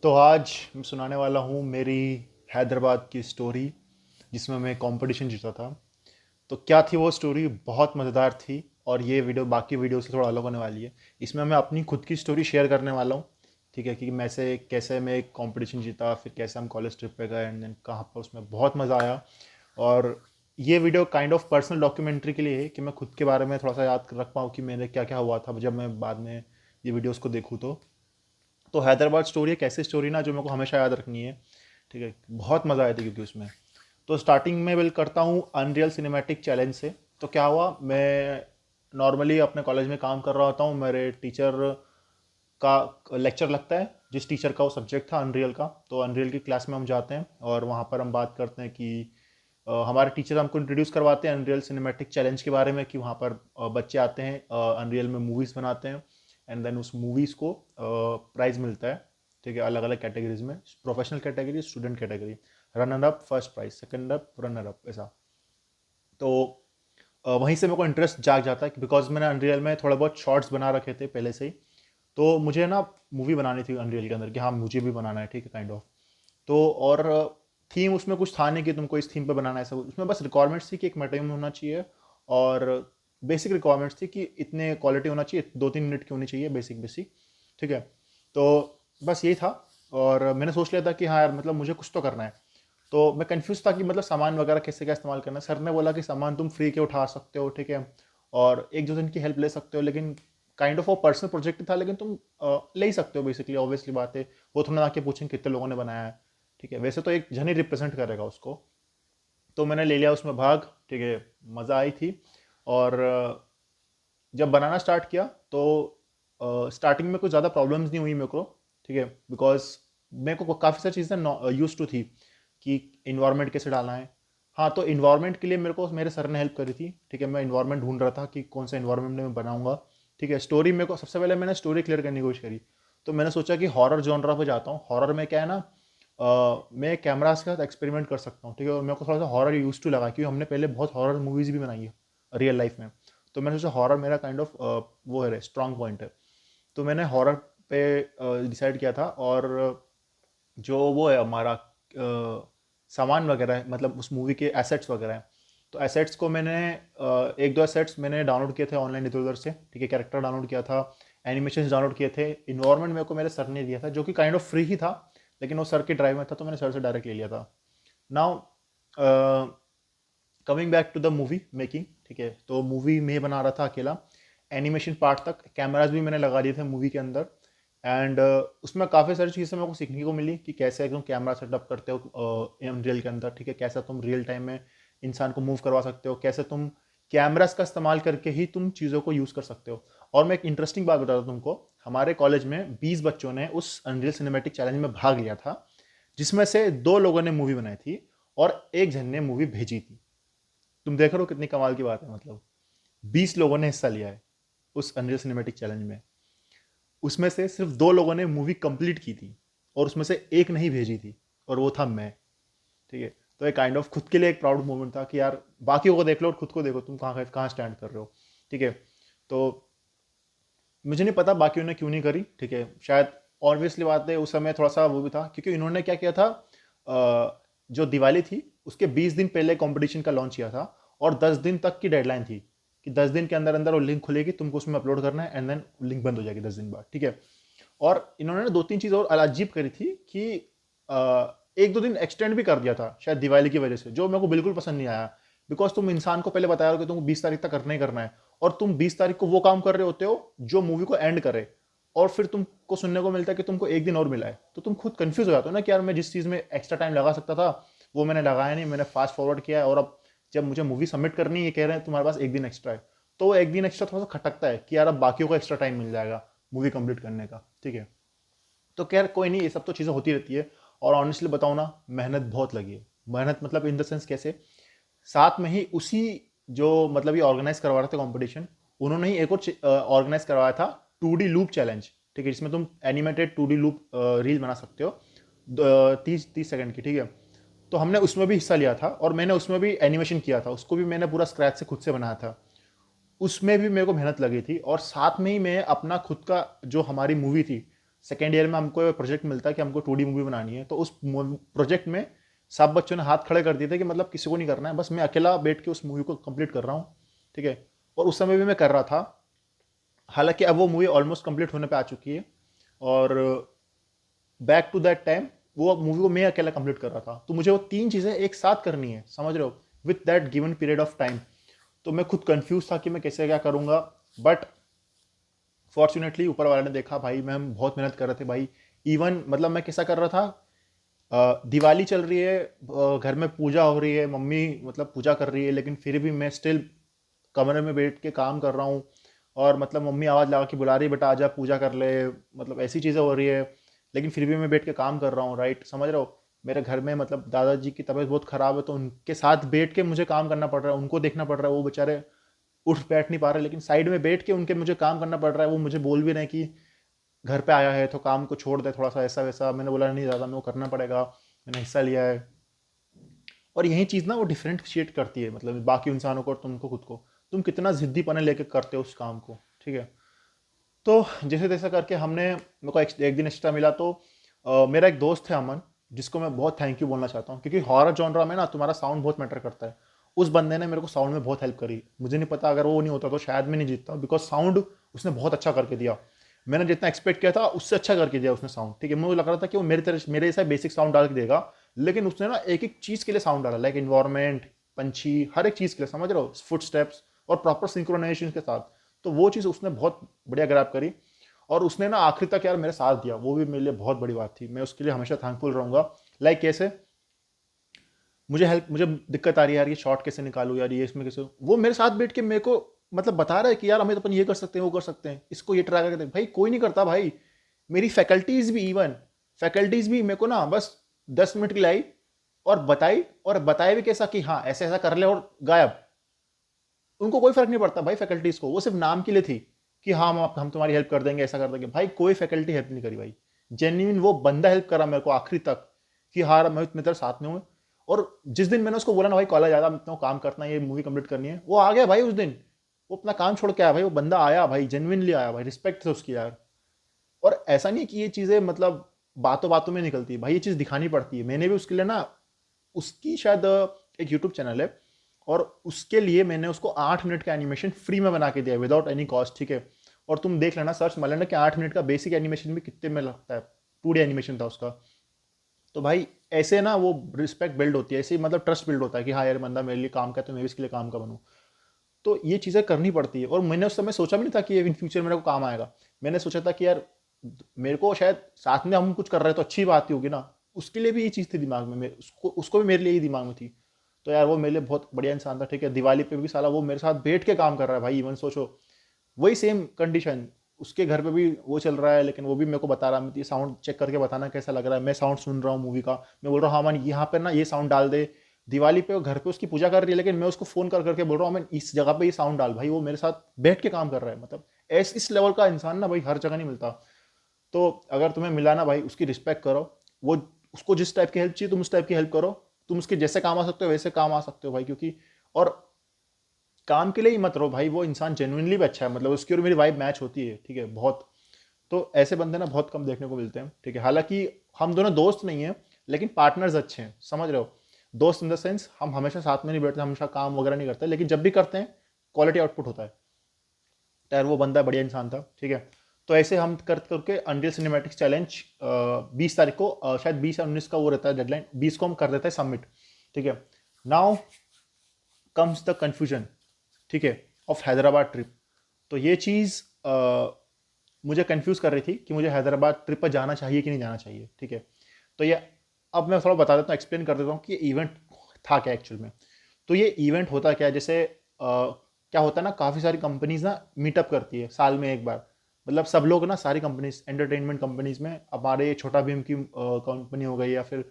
तो आज मैं सुनाने वाला हूँ मेरी हैदराबाद की स्टोरी जिसमें मैं कंपटीशन जीता था। तो क्या थी वो स्टोरी? बहुत मज़ेदार थी और ये वीडियो बाकी वीडियो से थोड़ा अलग होने वाली है। इसमें मैं अपनी खुद की स्टोरी शेयर करने वाला हूँ। ठीक है कि मैं से कैसे मैं एक कंपटीशन जीता, फिर कैसे हम कॉलेज ट्रिप पे गए एंड देन कहाँ पर उसमें बहुत मज़ा आया। और ये video kind of personal documentary के लिए है कि मैं खुद के बारे में थोड़ा सा याद रख पाऊँ कि मेरे क्या क्या हुआ था जब मैं बाद में ये वीडियोस को देखूँ। तो हैदराबाद स्टोरी एक ऐसी स्टोरी ना जो मेरे को हमेशा याद रखनी है। ठीक है, बहुत मज़ा आया था क्योंकि उसमें तो स्टार्टिंग में बिल करता हूँ अनरियल सिनेमैटिक चैलेंज से। तो क्या हुआ, मैं नॉर्मली अपने कॉलेज में काम कर रहा होता हूँ। मेरे टीचर का लेक्चर लगता है, जिस टीचर का वो सब्जेक्ट था अनरियल का, तो अनरियल की क्लास में हम जाते हैं और वहाँ पर हम बात करते हैं कि हमारे टीचर हमको इंट्रोड्यूस करवाते हैं अनरियल सिनेमैटिक चैलेंज के बारे में कि वहाँ पर बच्चे आते हैं अनरियल में मूवीज़ बनाते हैं एंड देन उस मूवीज़ को प्राइज़ मिलता है। ठीक है, अलग अलग कैटेगरीज में, professional category, student category, runner up first prize, second up runner up, ऐसा। तो वहीं से मेरे को इंटरेस्ट जाग जाता है बिकॉज मैंने अनरियल में थोड़ा बहुत शॉर्ट्स बना रखे थे पहले से ही। तो मुझे ना मूवी बनानी थी अनरियल के अंदर कि हाँ मुझे भी बनाना है, ठीक है, काइंड ऑफ। तो और थीम उसमें कुछ था नहीं कि तुमको इस थीम पे बनाना है, ऐसा उसमें बस रिक्वायरमेंट्स थी कि एक मेटेरियल होना चाहिए और बेसिक रिक्वायरमेंट्स थी कि इतने क्वालिटी होना चाहिए, 2-3 मिनट की होनी चाहिए, बेसिक बेसिक। ठीक है, तो बस यही था। और मैंने सोच लिया था कि हाँ यार मतलब मुझे कुछ तो करना है। तो मैं कंफ्यूज था कि मतलब सामान वगैरह कैसे क्या इस्तेमाल करना है। सर ने बोला कि सामान तुम फ्री के उठा सकते हो, ठीक है, और एक दो दिन की हेल्प ले सकते हो, लेकिन काइंड ऑफ वो पर्सनल प्रोजेक्ट था, लेकिन तुम ले ही सकते हो बेसिकली, ऑब्वियसली बात है। वो थोड़ा आके पूछें कितने लोगों ने बनाया है। ठीक है, वैसे तो एक जन ही रिप्रेजेंट करेगा उसको। तो मैंने ले लिया उसमें भाग। ठीक है, मज़ा आई थी। और जब बनाना स्टार्ट किया तो स्टार्टिंग में कुछ ज़्यादा प्रॉब्लम्स नहीं हुई मेरे को। ठीक है, बिकॉज मेरे को काफ़ी सारी चीज़ें यूज टू थी कि इन्वायरमेंट कैसे डालना है। हाँ, तो इन्वायरमेंट के लिए मेरे को मेरे सर ने हेल्प करी थी। ठीक है, मैं इन्वायरमेंट ढूंढ रहा था कि कौन सा इन्वायरमेंट मैं बनाऊंगा। ठीक है, स्टोरी मेरे को सबसे पहले मैंने स्टोरी क्लियर करने की कोशिश करी। तो मैंने सोचा कि हॉरर जॉनरा पे जाता हूँ। हॉरर में क्या है ना, मैं कैमरास के साथ एक्सपेरिमेंट कर सकता हूँ। ठीक है, और मेरे को थोड़ा सा हॉरर यूज टू लगा क्योंकि हमने पहले बहुत हॉरर मूवीज भी बनाई है रियल लाइफ में। तो मैंने सोचा हॉरर मेरा काइंड ऑफ वो है, स्ट्रांग पॉइंट है। तो मैंने हॉरर पे डिसाइड किया था। और जो वो है हमारा सामान वगैरह है, मतलब उस मूवी के एसेट्स वगैरह हैं। तो एसेट्स को मैंने एक दो एसेट्स मैंने डाउनलोड किए थे ऑनलाइन इधर उधर से। ठीक है, कैरेक्टर डाउनलोड किया था, एनिमेशन डाउनलोड किए थे। इन्वायरमेंट मेरे को मेरे सर ने दिया था जो कि काइंड ऑफ फ्री ही था, लेकिन वो सर के ड्राइव में था तो मैंने सर से डायरेक्ट ले लिया था। Now coming back to the movie making. ठीक है, तो मूवी में बना रहा था अकेला। एनिमेशन पार्ट तक कैमराज भी मैंने लगा दिए थे मूवी के अंदर। एंड उसमें काफ़ी सारी चीज़ें मेरे को सीखने को मिली कि कैसे तुम कैमरा सेटअप करते हो रियल के अंदर। ठीक है, कैसे तुम रियल टाइम में इंसान को मूव करवा सकते हो, कैसे तुम कैमरास का इस्तेमाल करके ही तुम चीज़ों को यूज़ कर सकते हो। और मैं एक इंटरेस्टिंग बात बताता हूँ तुमको। हमारे कॉलेज में 20 बच्चों ने उस अनरियल सिनेमैटिक चैलेंज में भाग लिया था, जिसमें से 2 लोगों ने मूवी बनाई थी और एक जन ने मूवी भेजी थी। तुम देख रहे हो कितनी कमाल की बात है, मतलब 20 लोगों ने हिस्सा लिया है उस अनरियल सिनेमैटिक चैलेंज में। उसमें से सिर्फ 2 लोगों ने मूवी कंप्लीट की थी और उसमें से एक नहीं भेजी थी, और वो था मैं। ठीक है, तो एक काइंड ऑफ खुद के लिए एक प्राउड मोमेंट था कि यार बाकियों को देख लो और खुद को देखो तुम कहाँ कहाँ स्टैंड कर रहे हो। ठीक है, तो मुझे नहीं पता बाकियों ने क्यों नहीं करी। ठीक है, शायद ऑब्वियसली बात है उस समय थोड़ा सा वो भी था क्योंकि इन्होंने क्या किया था, जो दिवाली थी उसके 20 दिन पहले कंपटीशन का लॉन्च किया था और 10 दिन तक की डेडलाइन थी कि 10 दिन के अंदर अंदर वो लिंक खुलेगी, तुमको उसमें अपलोड करना है एंड देन लिंक बंद हो जाएगी 10 दिन बाद। ठीक है, और इन्होंने 2-3 चीज़ और अजीब करी थी कि एक दो दिन एक्सटेंड भी कर दिया था शायद दिवाली की वजह से, जो मेरे को बिल्कुल पसंद नहीं आया। बिकॉज तुम इंसान को पहले बताया हो कि तुमको 20 तारीख तक करना ही करना है, और तुम 20 तारीख को वो काम कर रहे होते हो जो मूवी को एंड करे, और फिर तुमको सुनने को मिलता है कि तुमको एक दिन और मिला है। तो तुम खुद कंफ्यूज हो जाते हो ना कि यार मैं जिस चीज़ में एक्स्ट्रा टाइम लगा सकता था वो मैंने लगाया नहीं, मैंने फास्ट फॉरवर्ड किया है, और अब जब मुझे मूवी सबमिट करनी है ये कह रहे हैं तुम्हारे पास एक दिन एक्स्ट्रा है। तो वो एक दिन एक्स्ट्रा थोड़ा सा खटकता है कि यार अब बाकियों को एक्स्ट्रा टाइम मिल जाएगा मूवी कंप्लीट करने का। ठीक है, तो खैर कोई नहीं, ये सब तो चीज़ें होती रहती है। और ऑनेस्टली बताऊँ ना, मेहनत बहुत लगी है। मेहनत मतलब इन द सेंस कैसे, साथ में ही उसी जो मतलब ये ऑर्गेनाइज करवा रहे थे कंपटीशन, उन्होंने ही एक और ऑर्गेनाइज करवाया था 2D लूप चैलेंज। ठीक है, जिसमें तुम एनिमेटेड 2D लूप रील बना सकते हो 30-30 सेकंड की। ठीक है, तो हमने उसमें भी हिस्सा लिया था और मैंने उसमें भी एनिमेशन किया था, उसको भी मैंने पूरा स्क्रैच से खुद से बनाया था। उसमें भी मेरे को मेहनत लगी थी और साथ में ही मैं अपना खुद का जो हमारी मूवी थी सेकेंड ईयर में हमको प्रोजेक्ट मिलता है कि हमको 2D मूवी बनानी है। तो उस प्रोजेक्ट में सब बच्चों ने हाथ खड़े कर दिए थे कि मतलब किसी को नहीं करना है, बस मैं अकेला बैठ के उस मूवी को कंप्लीट कर रहा हूँ, ठीक है। और उस समय भी मैं कर रहा था। हालांकि अब वो मूवी ऑलमोस्ट कंप्लीट होने पे आ चुकी है, और बैक टू दैट टाइम वो मूवी को मैं अकेला कंप्लीट कर रहा था। तो मुझे वो तीन चीज़ें एक साथ करनी है, समझ रहे हो, with that given period of time. तो मैं खुद कंफ्यूज था कि मैं कैसे क्या करूँगा, बट फॉर्चुनेटली ऊपर वाले ने देखा भाई, मैं हम बहुत मेहनत कर रहे थे भाई। इवन मतलब मैं कैसा कर रहा था, दिवाली चल रही है, घर में पूजा हो रही है, मम्मी मतलब पूजा कर रही है, लेकिन फिर भी मैं स्टिल कमरे में बैठ के काम कर रहा हूँ। और मतलब मम्मी आवाज़ लगा के बुला रही है, बेटा आजा पूजा कर ले, मतलब ऐसी चीज़ें हो रही है, लेकिन फिर भी मैं बैठ के काम कर रहा हूँ, राइट, समझ रहे हो। मेरे घर में मतलब दादाजी की तबीयत बहुत ख़राब है, तो उनके साथ बैठ के मुझे काम करना पड़ रहा है, उनको देखना पड़ रहा है, वो बेचारे उठ बैठ नहीं पा रहे, लेकिन साइड में बैठ के उनके मुझे काम करना पड़ रहा है। वो मुझे बोल भी रहे हैं कि घर पे आया है तो काम को छोड़ दे थोड़ा सा, ऐसा वैसा। मैंने बोला नहीं ज़्यादा, मेरे को करना पड़ेगा, मैंने हिस्सा लिया है। और यही चीज़ ना वो डिफ्रेंशिएट करती है मतलब बाकी इंसानों को और तुमको खुद को। तुम कितना जिद्दीपना लेके करते हो उस काम को, ठीक है। तो जैसे तैसा करके हमने, मेरे को एक दिन एक्स्ट्रा मिला, तो मेरा एक दोस्त है अमन, जिसको मैं बहुत थैंक यू बोलना चाहता हूँ, क्योंकि हॉरर जॉनरा में ना तुम्हारा साउंड बहुत मैटर करता है। उस बंदे ने मेरे को साउंड में बहुत हेल्प करी। मुझे नहीं पता, अगर वो नहीं होता तो शायद मैं नहीं जीतता, बिकॉज साउंड उसने बहुत अच्छा करके दिया। मैंने जितना एक्सपेक्ट किया था उससे अच्छा करके दिया उसने साउंड, ठीक है। मुझे लग रहा था कि वो मेरे तरह मेरे जैसा बेसिक साउंड डाल के देगा, लेकिन उसने ना एक एक चीज़ के लिए साउंड डाला, लाइक इन्वायरमेंट, पंछी, हर एक चीज़ के लिए, समझ रहे हो, फुट स्टेप्स और प्रॉपर सिंक्रोनाइजेशन के साथ। तो वो चीज़ उसने बहुत बढ़िया ग्रैब करी, और उसने ना आखिर तक यार मेरे साथ दिया, वो भी मेरे लिए बहुत बड़ी बात थी। मैं उसके लिए हमेशा थैंकफुल रहूंगा। लाइक कैसे, मुझे दिक्कत आ रही है यार, ये शॉट कैसे निकालूं यार, ये इसमें कैसे, वो मेरे साथ बैठ के मेरे को मतलब बता रहा है कि यार हमें तो अपन ये कर सकते हैं, वो कर सकते हैं, इसको ये ट्राई करके देख। भाई कोई नहीं करता भाई। मेरी फैकल्टीज भी, इवन फैकल्टीज भी मेरे को ना बस 10 मिनट की लाई और बताई, और बताया भी कैसा कि हाँ ऐसे ऐसा कर ले, और गायब। उनको कोई फर्क नहीं पड़ता भाई, फैकल्टीज को वो सिर्फ नाम के लिए थी कि हाँ हम तुम्हारी हेल्प कर देंगे, ऐसा कर देंगे। भाई कोई फैकल्टी हेल्प नहीं करी भाई, जेन्युइन वो बंदा हेल्प करा मेरे को आखिरी तक कि हाँ मैं तेरे साथ में हूँ। और जिस दिन मैंने उसको बोला ना भाई कॉलेज आया, इतना काम करना है, ये मूवी कंप्लीट करनी है, वो आ गया भाई उस दिन। वो अपना काम छोड़ के आया भाई, वो बंदा आया भाई, जेन्युइनली आया भाई, रिस्पेक्ट है उसकी यार। और ऐसा नहीं कि ये चीज़ें मतलब बातों बातों में निकलती है भाई, ये चीज़ दिखानी पड़ती है। मैंने भी उसके लिए ना, उसकी शायद एक यूट्यूब चैनल है, और उसके लिए मैंने उसको 8 मिनट का एनिमेशन फ्री में बना के दिया विदाउट एनी कॉस्ट, ठीक है। और तुम देख लेना, सर्च मार लेना कि 8 मिनट का बेसिक एनिमेशन भी कितने में लगता है। 2D एनिमेशन था उसका। तो भाई ऐसे ना वो रिस्पेक्ट बिल्ड होती है, ऐसे ही मतलब ट्रस्ट बिल्ड होता है कि हाँ यार बंदा मेरे लिए काम करता है, मैं भी इसके लिए काम का बनूँ। तो ये चीज़ें करनी पड़ती है। और मैंने उस समय सोचा भी नहीं था कि ये इन फ्यूचर मेरे को काम आएगा। मैंने सोचा था कि यार मेरे को शायद साथ में हम कुछ कर रहे हैं तो अच्छी बात ही होगी ना। उसके लिए भी ये चीज़ थी दिमाग में, उसको उसको भी मेरे लिए ही दिमाग में थी। तो यार वो मेरे लिए बहुत बढ़िया इंसान था, ठीक है। दिवाली पे भी साला वो मेरे साथ बैठ के काम कर रहा है भाई, इवन सोचो वही सेम कंडीशन, उसके घर पे भी वो चल रहा है, लेकिन वो भी मेरे को बता रहा है ये साउंड चेक करके बताना कैसा लग रहा है। मैं साउंड सुन रहा हूँ मूवी का, मैं बोल रहा हूँ हाँ man यहाँ पे ना ये साउंड डाल दे। दिवाली पे वो घर पे उसकी पूजा कर रही है, लेकिन मैं उसको फोन कर करके बोल रहा हूँ मैं इस जगह पे ये साउंड डाल। भाई वो मेरे साथ बैठ के काम कर रहा है, मतलब ऐस इस लेवल का इंसान ना भाई हर जगह नहीं मिलता। तो अगर तुम्हें मिला ना भाई, उसकी रिस्पेक्ट करो। वो उसको जिस टाइप की हेल्प चाहिए तुम उस टाइप की हेल्प करो। तुम उसके जैसे काम आ सकते हो वैसे काम आ सकते हो भाई, क्योंकि और काम के लिए ही मत रहो भाई, वो इंसान जेन्युइनली भी अच्छा है, मतलब उसकी और मेरी वाइब मैच होती है, ठीक है, बहुत। तो ऐसे बंदे ना बहुत कम देखने को मिलते हैं, ठीक है। हालांकि हम दोनों दोस्त नहीं हैं, लेकिन पार्टनर्स अच्छे हैं, समझ रहे हो। दोस्त इन द सेंस हम हमेशा साथ में नहीं बैठते, हमेशा काम वगैरह नहीं करते, लेकिन जब भी करते हैं क्वालिटी आउटपुट होता है। तो यार वो बंदा बढ़िया इंसान था, ठीक है। तो ऐसे हम कर करके अनरियल सिनेमैटिक्स चैलेंज 20 तारीख को, शायद 20 या 19 का वो रहता है डेडलाइन, 20 को हम कर देते हैं सबमिट, ठीक है। नाउ कम्स द कंफ्यूजन, ठीक है, ऑफ हैदराबाद ट्रिप। तो ये चीज़ मुझे कंफ्यूज कर रही थी कि मुझे हैदराबाद ट्रिप पर जाना चाहिए कि नहीं जाना चाहिए, ठीक है। तो ये अब मैं थोड़ा बता देता हूँ, एक्सप्लेन कर देता हूँ कि ये इवेंट था क्या एक्चुअल में। तो ये इवेंट होता क्या है, जैसे क्या होता है ना, काफ़ी सारी कंपनीज ना मीटअप करती है साल में एक बार। मतलब सब लोग ना, सारी कंपनीज, एंटरटेनमेंट कंपनीज में, हमारे छोटा भीम की कंपनी हो गई, या फिर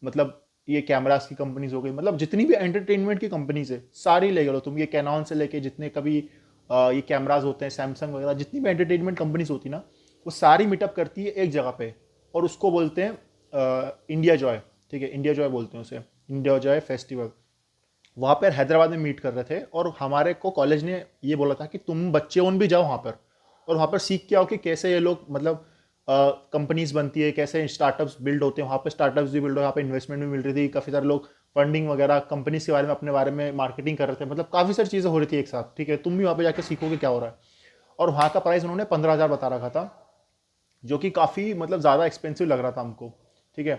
मतलब ये कैमरास की कंपनीज हो गई, मतलब जितनी भी एंटरटेनमेंट की कंपनीज है सारी ले लो तुम, ये कैनॉन से लेके जितने कभी ये कैमराज होते हैं, सैमसंग वगैरह, जितनी भी एंटरटेनमेंट कंपनीज होती ना, वो सारी मीटअप करती है एक जगह पे। और उसको बोलते हैं इंडिया जॉय, ठीक है, इंडिया जॉय बोलते हैं उसे, इंडिया जॉय फेस्टिवल। वहाँ पर हैदराबाद में मीट कर रहे थे, और हमारे को कॉलेज ने ये बोला था कि तुम बच्चे उन भी जाओ वहाँ पर, और वहाँ पर सीख के आओ कि कैसे ये लोग मतलब कंपनीज बनती है, कैसे स्टार्टअप्स बिल्ड होते हैं, वहाँ पे स्टार्टअप्स भी बिल्ड हो, यहाँ पे इन्वेस्टमेंट भी मिल रही थी, काफ़ी सारे लोग फंडिंग वगैरह कंपनीज के बारे में अपने बारे में मार्केटिंग कर रहे थे, मतलब काफ़ी सारी चीज़ें हो रही थी एक साथ, ठीक है। तुम भी वहाँ पे जाके सीखोगे क्या हो रहा है। और वहाँ का प्राइस उन्होंने 15,000 बता रखा था, जो कि काफ़ी मतलब ज़्यादा एक्सपेंसिव लग रहा था हमको, ठीक है।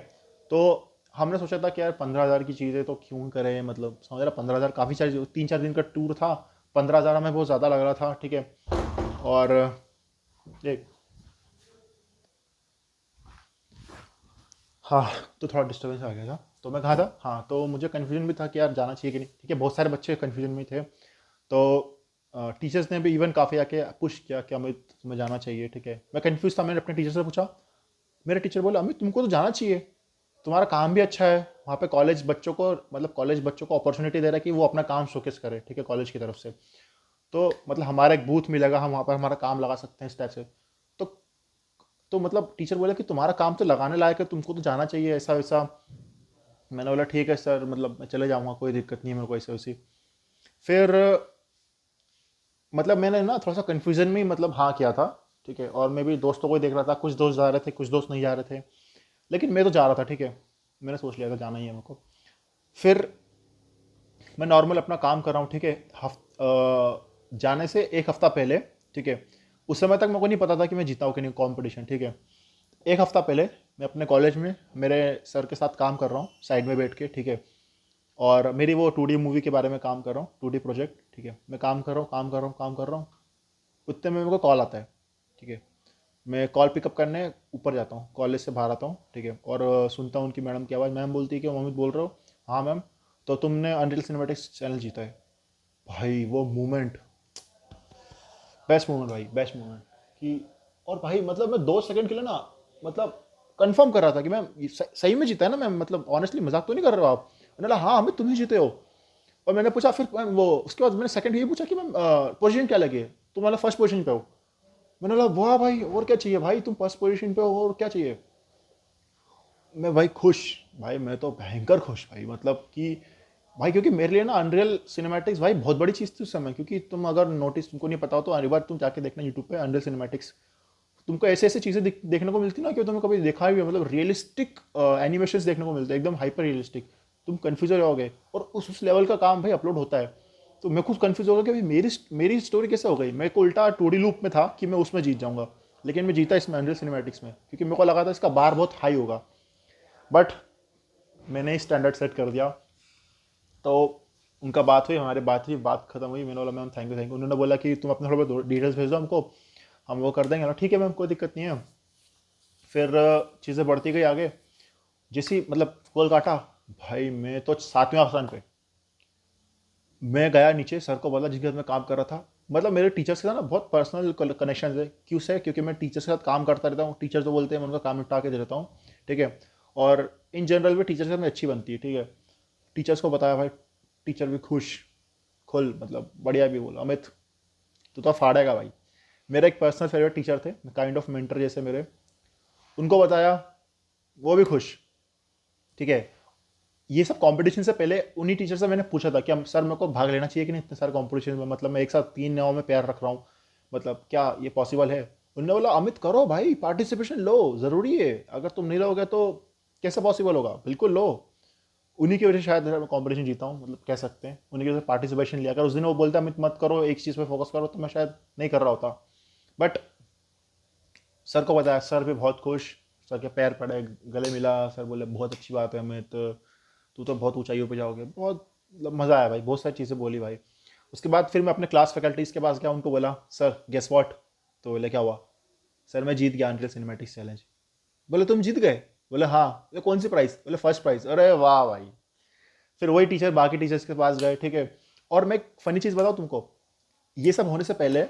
तो हमने सोचा था कि यार 15,000 की चीज़ें तो क्यों करें, मतलब समझ रहा, 15,000 काफ़ी सारी, 3-4 दिन का टूर था, 15,000 हमें बहुत ज़्यादा लग रहा था, ठीक है। और एक, हाँ, तो थोड़ा डिस्टर्बेंस आ गया था, तो मैं कहा था, हाँ, तो मुझे कन्फ्यूजन भी था कि यार जाना चाहिए कि नहीं, ठीक है। बहुत सारे बच्चे कन्फ्यूजन में थे, तो टीचर्स ने भी इवन काफ़ी आके पुश किया कि अमित तुम्हें जाना चाहिए, ठीक है। मैं कंफ्यूज था, मैंने अपने टीचर से पूछा, मेरे टीचर बोले अमित तुमको तो जाना चाहिए, तुम्हारा काम भी अच्छा है, वहाँ पे कॉलेज बच्चों को, मतलब कॉलेज बच्चों को अपॉर्चुनिटी दे रहा है कि वो अपना काम शोकेस करे, ठीक है, कॉलेज की तरफ से। तो मतलब हमारा एक बूथ मिलेगा, हम वहाँ पर हमारा काम लगा सकते हैं इस टाइप से। तो तो मतलब टीचर बोले कि तुम्हारा काम तो लगाने लायक है, तुमको तो जाना चाहिए, ऐसा वैसा। मैंने बोला ठीक है सर, मतलब मैं चले जाऊँगा, कोई दिक्कत नहीं है मेरे को, ऐसे वैसी। फिर मतलब मैंने ना थोड़ा सा कन्फ्यूजन में ही मतलब हाँ किया था, ठीक है। और मैं भी दोस्तों को ही देख रहा था, कुछ दोस्त जा रहे थे, कुछ दोस्त नहीं जा रहे थे, लेकिन मैं तो जा रहा था, ठीक है। मैंने सोच लिया था जाना ही है मेरे को। फिर मैं नॉर्मल अपना काम कर रहा हूँ, ठीक है। जाने से एक हफ्ता पहले, ठीक है, उस समय तक मेरे को नहीं पता था कि मैं जीता हूँ कि नहीं कॉम्पिटिशन, ठीक है। एक हफ्ता पहले मैं अपने कॉलेज में मेरे सर के साथ काम कर रहा हूँ साइड में बैठ के, ठीक है। और मेरी वो 2D मूवी के बारे में काम कर रहा हूँ, 2D प्रोजेक्ट, ठीक है। मैं काम कर रहा हूँ, काम कर रहा हूँ, काम कर रहा हूँ, उतने में मेरे को कॉल आता है, ठीक है। मैं कॉल पिकअप करने ऊपर जाता हूँ, कॉलेज से बाहर आता हूँ, ठीक है। और सुनता हूँ उनकी मैडम की आवाज़, मैम बोलती है कि मम्मी बोल रहे हो, हाँ मैम, तो तुमने अनरियल सिनेमैटिक्स चैनल जीता है। भाई वो मोमेंट, बेस्ट मोमेंट भाई, बेस्ट मोमेंट कि, और भाई मतलब मैं 2 सेकंड के लिए ना, मतलब कंफर्म कर रहा था कि मैम ये सही में जीता है ना मैम, मतलब ऑनेस्टली मजाक तो नहीं कर रहे हो आप। मैंने बोला हाँ हमें, तुम ही जीते हो। और मैंने पूछा फिर मैम वो, उसके बाद मैंने सेकंड ये पूछा कि मैम पोजीशन क्या लगी है, तुम मतलब फर्स्ट पोजीशन पे हो। मैंने बोला वाह भाई, और क्या चाहिए भाई, तुम फर्स्ट पोजीशन पे हो, और क्या चाहिए। मैं भाई खुश, भाई मैं तो भयंकर खुश भाई, मतलब कि भाई, क्योंकि मेरे लिए ना अनरियल सिनेमैटिक्स भाई बहुत बड़ी चीज़ थी उस समय। क्योंकि तुम अगर नोटिस, तुमको नहीं पता हो तो एक बार तुम जाके देखना यूट्यूब पे अनरियल सिनेमैटिक्स, तुमको ऐसे ऐसे चीज़ें देखने को मिलती ना कि तुमने कभी देखा भी है, मतलब रियलिस्टिक एनिमेशंस देखने को मिलते हैं, एकदम हाइपर रियलिस्टिक। तुम कन्फ्यूज हो जाओगे, और उस लेवल का काम भाई अपलोड होता है। तो मैं खुद कन्फ्यूज हो गया कि भाई मेरी मेरी स्टोरी कैसे हो गई। मैं को उल्टा 2D लूप में था कि मैं उसमें जीत जाऊंगा, लेकिन मैं जीता इसमें अनरियल सिनेमैटिक्स में, क्योंकि मेरे को लगा था इसका बार बहुत हाई होगा। बट मैंने स्टैंडर्ड सेट कर दिया। तो उनका बात हुई, हमारी बात हुई, बात खत्म हुई, मैंने बोला ma'am thank you thank you. उन्होंने बोला कि तुम अपने थोड़ा बहुत डिटेल्स भेज दो हमको, हम वो कर देंगे ना, ठीक है मैम कोई दिक्कत नहीं है। फिर चीज़ें बढ़ती गई आगे, जैसी मतलब कॉल काटा, भाई मैं तो 7वें आसान पे, मैं गया नीचे, सर को बोला जिसके साथ मैं काम कर रहा था। मतलब मेरे टीचर्स के साथ ना बहुत पर्सनल कनेक्शन है, क्यों से, क्योंकि मैं टीचर्स के साथ काम करता रहता हूँ, टीचर जो बोलते हैं मैं उनका काम निपटा के दे देता हूँ, ठीक है। और इन जनरल भी टीचर्स के साथ में अच्छी बनती है, ठीक है। टीचर्स को बताया भाई, टीचर भी खुश, खुल मतलब बढ़िया भी बोला, अमित तू तो फाड़ेगा भाई। मेरे एक पर्सनल फेवरेट टीचर थे, काइंड ऑफ मेंटर जैसे मेरे, उनको बताया, वो भी खुश, ठीक है। ये सब कंपटीशन से पहले उन्हीं टीचर से मैंने पूछा था कि हम सर मेरे को भाग लेना चाहिए कि नहीं इतने सारे कंपटीशन में, मतलब मैं एक साथ 3 नाव में पैर रख रहा हूँ, मतलब क्या ये पॉसिबल है। उन्होंने बोला अमित करो भाई, पार्टिसिपेशन लो, ज़रूरी है, अगर तुम नहीं लोगे तो कैसे पॉसिबल होगा, बिल्कुल लो। उन्हीं की वजह से शायद मैं कंपटीशन जीता हूँ, मतलब कह सकते हैं उन्हीं की वजह से पार्टिसिपेशन लिया। अगर उस दिन वो बोलता अमित मत करो, एक चीज़ पे फोकस करो, तो मैं शायद नहीं कर रहा होता। बट सर को बताया, सर भी बहुत खुश, सर के पैर पड़े, गले मिला, सर बोले बहुत अच्छी बात है अमित, तू तो बहुत ऊंचाइयों पे जाओगे, बहुत मतलब मज़ा आया भाई, बहुत सारी चीज़ें बोली भाई। उसके बाद फिर मैं अपने क्लास फैकल्टीज़ के पास गया, उनको बोला सर गेस व्हाट, तो बोले क्या हुआ। सर मैं जीत गया अनरियल सिनेमैटिक्स चैलेंज। बोले तुम जीत गए, बोले हाँ। बोले कौन सी प्राइस, बोले फर्स्ट प्राइज। अरे वाह भाई। फिर वही टीचर बाकी टीचर्स के पास गए, ठीक है। और मैं एक फनी चीज़ बताऊँ तुमको, ये सब होने से पहले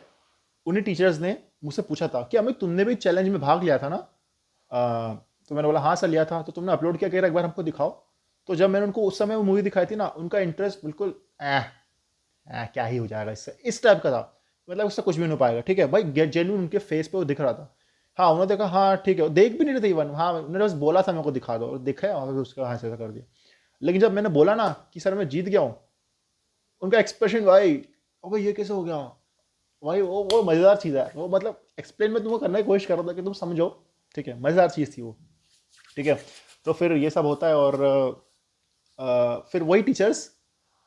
उन्हीं टीचर्स ने मुझसे पूछा था कि अमित तुमने भी चैलेंज में भाग लिया था ना। तो मैंने बोला हाँ सर लिया था। तो तुमने अपलोड किया, कह रहा एक बार हमको दिखाओ। तो जब मैंने उनको उस समय वो मूवी दिखाई थी ना, उनका इंटरेस्ट बिल्कुल क्या ही हो जाएगा इससे, इस टाइप का था, मतलब उससे कुछ भी नहीं हो पाएगा, ठीक है भाई। गेट जेन्यून उनके फेस पे वो दिख रहा था। हाँ उन्होंने देखा, हाँ ठीक है, वो देख भी नहीं रहे थे इवन, हाँ उन्होंने बस बोला था मेरे को दिखा दो, और दिखाया, और उसका हाँ ऐसा कर दिया। लेकिन जब मैंने बोला ना कि सर मैं जीत गया हूँ, उनका एक्सप्रेशन भाई, ओ भाई ये कैसे हो गया भाई, वो मज़ेदार चीज़ है वो, मतलब एक्सप्लेन मैं तुमको करने की कोशिश कर रहा था कि तुम समझो। ठीक है, मज़ेदार चीज़ थी वो। ठीक है, तो फिर ये सब होता है और फिर वही टीचर्स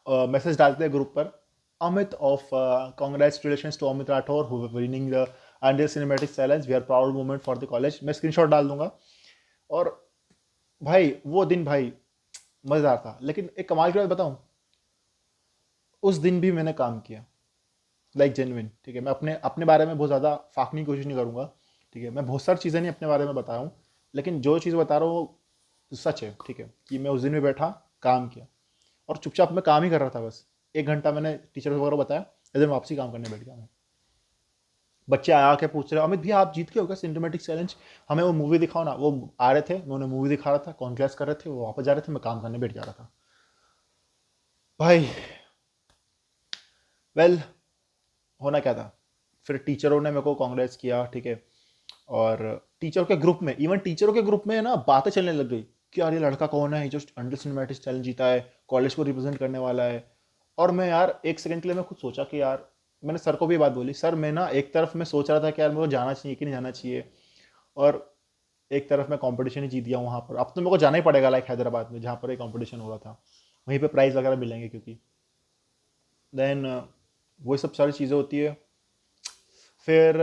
मैसेज डालते हैं ग्रुप पर, Amit of congratulations to Amit Rathore who winning the under cinematic challenge, we are proud moment for the college. मैं स्क्रीनशॉट डाल दूंगा। और भाई वो दिन भाई मज़ेदार था। लेकिन एक कमाल की बात बताऊं, उस दिन भी मैंने काम किया, लाइक जेन्युइन। ठीक है, मैं अपने अपने बारे में बहुत ज़्यादा फाकने की कोशिश नहीं करूंगा। ठीक है, मैं बहुत सारी चीज़ें नहीं अपने बारे में बता रहा हूँ, लेकिन जो चीज़ बता रहा हूँ वो सच है। ठीक है, कि मैं उस दिन भी बैठा, काम किया और चुपचाप मैं काम ही कर रहा था। बस 1 घंटा मैंने टीचर वगैरह बताया, इधर वापसी काम करने बैठ गया मैं। बच्चे आया के पूछ रहे, अमित भैया आप जीत गए हो क्या सिनेमैटिक चैलेंज, हमें वो मूवी दिखाओ ना। वो आ रहे थे, मैं उन्हें मूवी दिखा रहा था, कॉन्क्लास कर रहे थे, वो वापस जा रहे थे, मैं काम करने बैठ जा रहा था भाई। वेल, होना क्या था, फिर टीचरों ने मेरे को कांग्रेस किया। ठीक है, और टीचरों के ग्रुप में, इवन टीचरों के ग्रुप में ना बातें चलने लग गई कि यार ये लड़का कौन है जो अंडर सिनेमैटिक चैलेंज जीता है, कॉलेज को रिप्रेजेंट करने वाला है। और मैं यार एक सेकंड के लिए मैं खुद सोचा कि यार, मैंने सर को भी ये बात बोली, सर मैं ना एक तरफ मैं सोच रहा था कि यार मेरे को जाना चाहिए कि नहीं जाना चाहिए, और एक तरफ मैं कंपटीशन ही जीत गया वहाँ पर। अब तो मेरे को जाना ही पड़ेगा, लाइक हैदराबाद में जहाँ पर एक कंपटीशन हो रहा था, वहीं पे प्राइज वगैरह मिलेंगे क्योंकि देन वही सब सारी चीज़ें होती है। फिर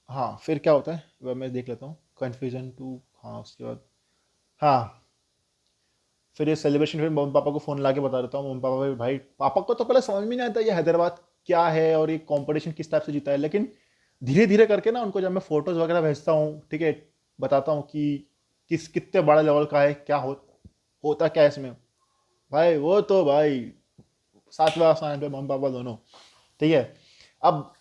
हाँ, फिर क्या होता है वह मैं देख लेता हूँ, कन्फ्यूजन टू, हाँ उसके बाद, हाँ फिर ये सेलिब्रेशन, फिर मम्मी पापा को फ़ोन ला के बता देता हूँ। मम्मी पापा भी, भाई पापा को तो पहले समझ में नहीं आता ये हैदराबाद क्या है और ये कंपटीशन किस टाइप से जीता है, लेकिन धीरे धीरे करके ना उनको जब मैं फोटोज़ वगैरह भेजता हूँ, ठीक है, बताता हूँ कि किस कितने बड़ा लेवल का है, क्या होता क्या है इसमें, भाई वो तो भाई सातवें आसमान पे मम्मी पापा दोनों। ठीक है, अब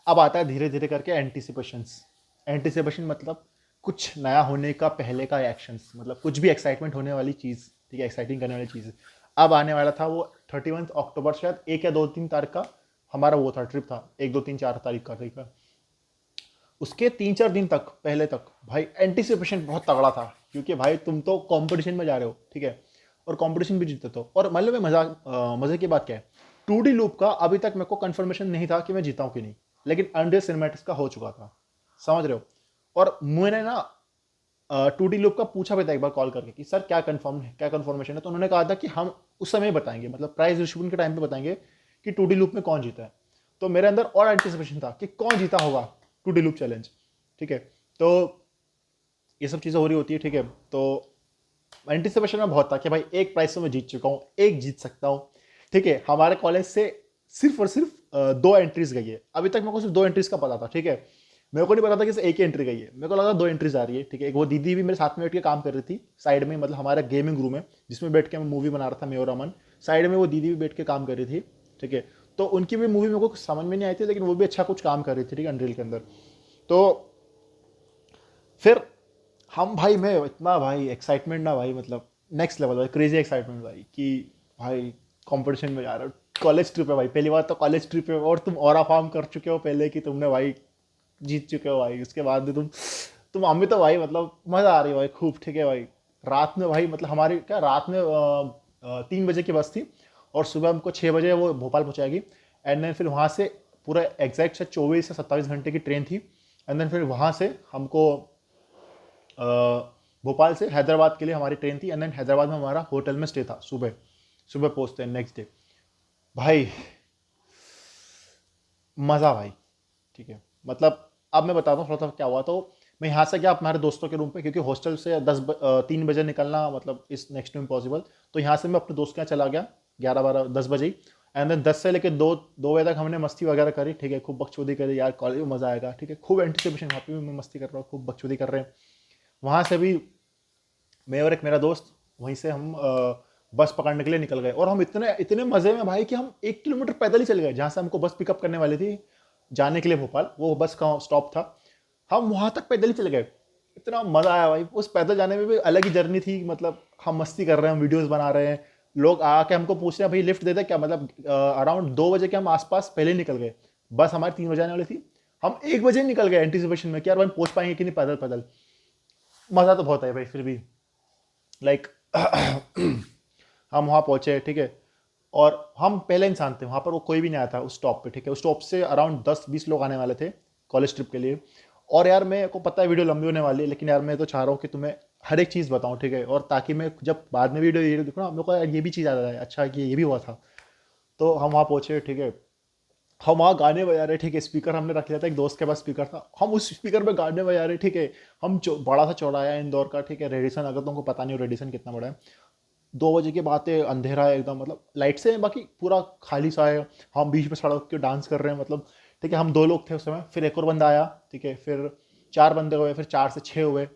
अब आता है धीरे धीरे करके एंटिसिपेशंस। एंटिसिपेशन मतलब कुछ नया होने का पहले का एक्शंस, मतलब कुछ भी एक्साइटमेंट होने वाली चीज़, ठीक है, एक्साइटिंग करने वाली चीज़। अब आने वाला था वो 31 अक्टूबर, शायद 1 या 2 3 तारीख का हमारा वो था, ट्रिप था, 1 2 3 4 तारीख का, ठीक है। उसके 3 4 दिन तक, पहले तक भाई एंटिसिपेशन बहुत तगड़ा था, क्योंकि भाई तुम तो कंपटीशन में जा रहे हो, ठीक है, और कंपटीशन भी जीते तो। और मतलब में मज़े की बात क्या है, 2D लूप का अभी तक मेरे को कंफर्मेशन नहीं था कि मैं जीता हूँ कि नहीं, लेकिन अंडर सिनेमैटिक्स का हो चुका था, समझ रहे हो। और मैंने ना 2D लूप का पूछा भी था एक बार कॉल करके कि सर क्या कंफर्म है, क्या कंफर्मेशन है, तो उन्होंने कहा था कि हम उस समय बताएंगे, मतलब प्राइज डिस्ट्रीब्यूशन के टाइम पे बताएंगे कि 2D लूप में कौन जीता है। तो मेरे अंदर और एंटिसिपेशन था कि कौन जीता होगा 2D लूप चैलेंज, ठीक है। तो ये सब चीज़ें हो रही होती है, ठीक है। तो एंटिसिपेशन में बहुत था कि भाई एक प्राइस तो मैं जीत चुका हूँ, एक जीत सकता हूँ, ठीक है। हमारे कॉलेज से सिर्फ और सिर्फ 2 एंट्रीज गई है अभी तक, मेरे को सिर्फ 2 एंट्रीज का पता था, ठीक है। मेरे को नहीं पता था कि सिर्फ एक ही एंट्री गई है, मेरे को लगा 2 एंट्रीज आ रही है, ठीक है। एक वो दीदी भी मेरे साथ में बैठ के काम कर रही थी साइड में, मतलब हमारा गेमिंग रूम है जिसमें बैठ के मैं मूवी बना रहा था, मैं और अमन, साइड में वो दीदी भी बैठ के काम कर रही थी, ठीक है। तो उनकी भी मूवी मेरे को समझ में नहीं आई थी, लेकिन वो भी अच्छा कुछ काम कर रही थी, ठीक है, अनरियल के अंदर। तो फिर हम भाई, मैं इतना भाई एक्साइटमेंट ना भाई, मतलब नेक्स्ट लेवल भाई, क्रेजी एक्साइटमेंट भाई, कि भाई कंपटीशन में जा रहा हो, कॉलेज ट्रिप है भाई, पहली बार तो कॉलेज ट्रिप है, और तुम और फार्म कर चुके हो पहले कि तुमने भाई जीत चुके हो भाई, उसके बाद भी तुम हमें तो भाई मतलब मज़ा आ रही है भाई खूब, ठीक है भाई। रात में भाई, मतलब हमारी क्या, रात में 3 बजे की बस थी, और सुबह हमको 6 बजे वो भोपाल पहुंचाएगी। एंड देन फिर वहाँ से पूरा एग्जैक्ट से 24 से 27 घंटे की ट्रेन थी। एंड देन फिर वहाँ से हमको अ, भोपाल से हैदराबाद के लिए हमारी ट्रेन थी। एंड देन हैदराबाद में हमारा होटल में स्टे था, सुबह सुबह पहुँचते हैं नेक्स्ट डे भाई, मज़ा भाई, ठीक है। मतलब अब मैं बताता हूँ थोड़ा सा क्या हुआ। तो मैं यहाँ से गया अपने दोस्तों के रूम पे, क्योंकि हॉस्टल से 3 बजे निकलना मतलब इस नेक्स्ट टू इम्पॉसिबल। तो यहाँ से मैं अपने दोस्त के यहाँ चला गया 11 12 10 बजे ही। एंड देन 10 से लेकर 2 2 बजे तक हमने मस्ती वगैरह करी, ठीक है, खूब बकचोदी करी यार, कॉलेज में मज़ा आएगा, ठीक है, खूब एंटिसिपेशन, वहाँ पे भी मैं मस्ती कर रहा हूँ, खूब बकचोदी कर रहे हैं। वहाँ से भी मैं और एक मेरा दोस्त, वहीं से हम बस पकड़ने के लिए निकल गए, और हम इतने इतने मज़े में भाई कि हम 1 किलोमीटर पैदल ही चले गए, जहाँ से हमको बस पिकअप करने वाली थी जाने के लिए भोपाल, वो बस का स्टॉप था, हम वहाँ तक पैदल ही चले गए। इतना मज़ा आया भाई, उस पैदल जाने में भी अलग ही जर्नी थी, मतलब हम मस्ती कर रहे हैं, वीडियोस बना रहे हैं, लोग आके हमको पूछ रहे हैं भाई लिफ्ट दे दे क्या, मतलब अराउंड 2 बजे के हम आसपास पहले ही निकल गए। बस हमारी 3 बजे आने वाली थी, हम 1 बजे निकल गए एंटिसिपेशन में कि यार भाई पहुंच पाएंगे कि नहीं पैदल पैदल। मज़ा तो बहुत है भाई फिर भी, लाइक हम वहाँ पहुँचे, ठीक है। और हम पहले इंसान थे वहाँ पर, वो कोई भी नहीं आया था उस स्टॉप पे, ठीक है। उस स्टॉप से अराउंड 10-20 लोग आने वाले थे कॉलेज ट्रिप के लिए। और यार मेरे को पता है वीडियो लंबी होने वाली है, लेकिन यार मैं तो चाह रहा हूँ कि तुम्हें हर एक चीज़ बताऊँ, ठीक है। और ताकि मैं जब बाद में वीडियो देखूँ ना, मेरे को यार ये भी चीज़ याद आ जाए, अच्छा कि ये भी हुआ था। तो हम वहाँ पहुँचे, ठीक है। हम वहाँ गाने बजा रहे, ठीक है। स्पीकर हमने रख लिया था, एक दोस्त के पास स्पीकर था, हम उस स्पीकर में गाने बजा रहे, ठीक है। बड़ा सा चौराहा है इंदौर का, ठीक है। रेडिसन, अगर तुमको पता नहीं हो रेडिसन कितना बड़ा है, 2 बजे की बात है, अंधेरा है एकदम, मतलब लाइट से बाकी पूरा खाली सा है। हम बीच में सड़क के डांस कर रहे हैं, मतलब ठीक है। हम 2 लोग थे उस समय, फिर एक और बंदा आया, ठीक है। फिर 4 बंदे हुए, फिर 4 से 6 हुए।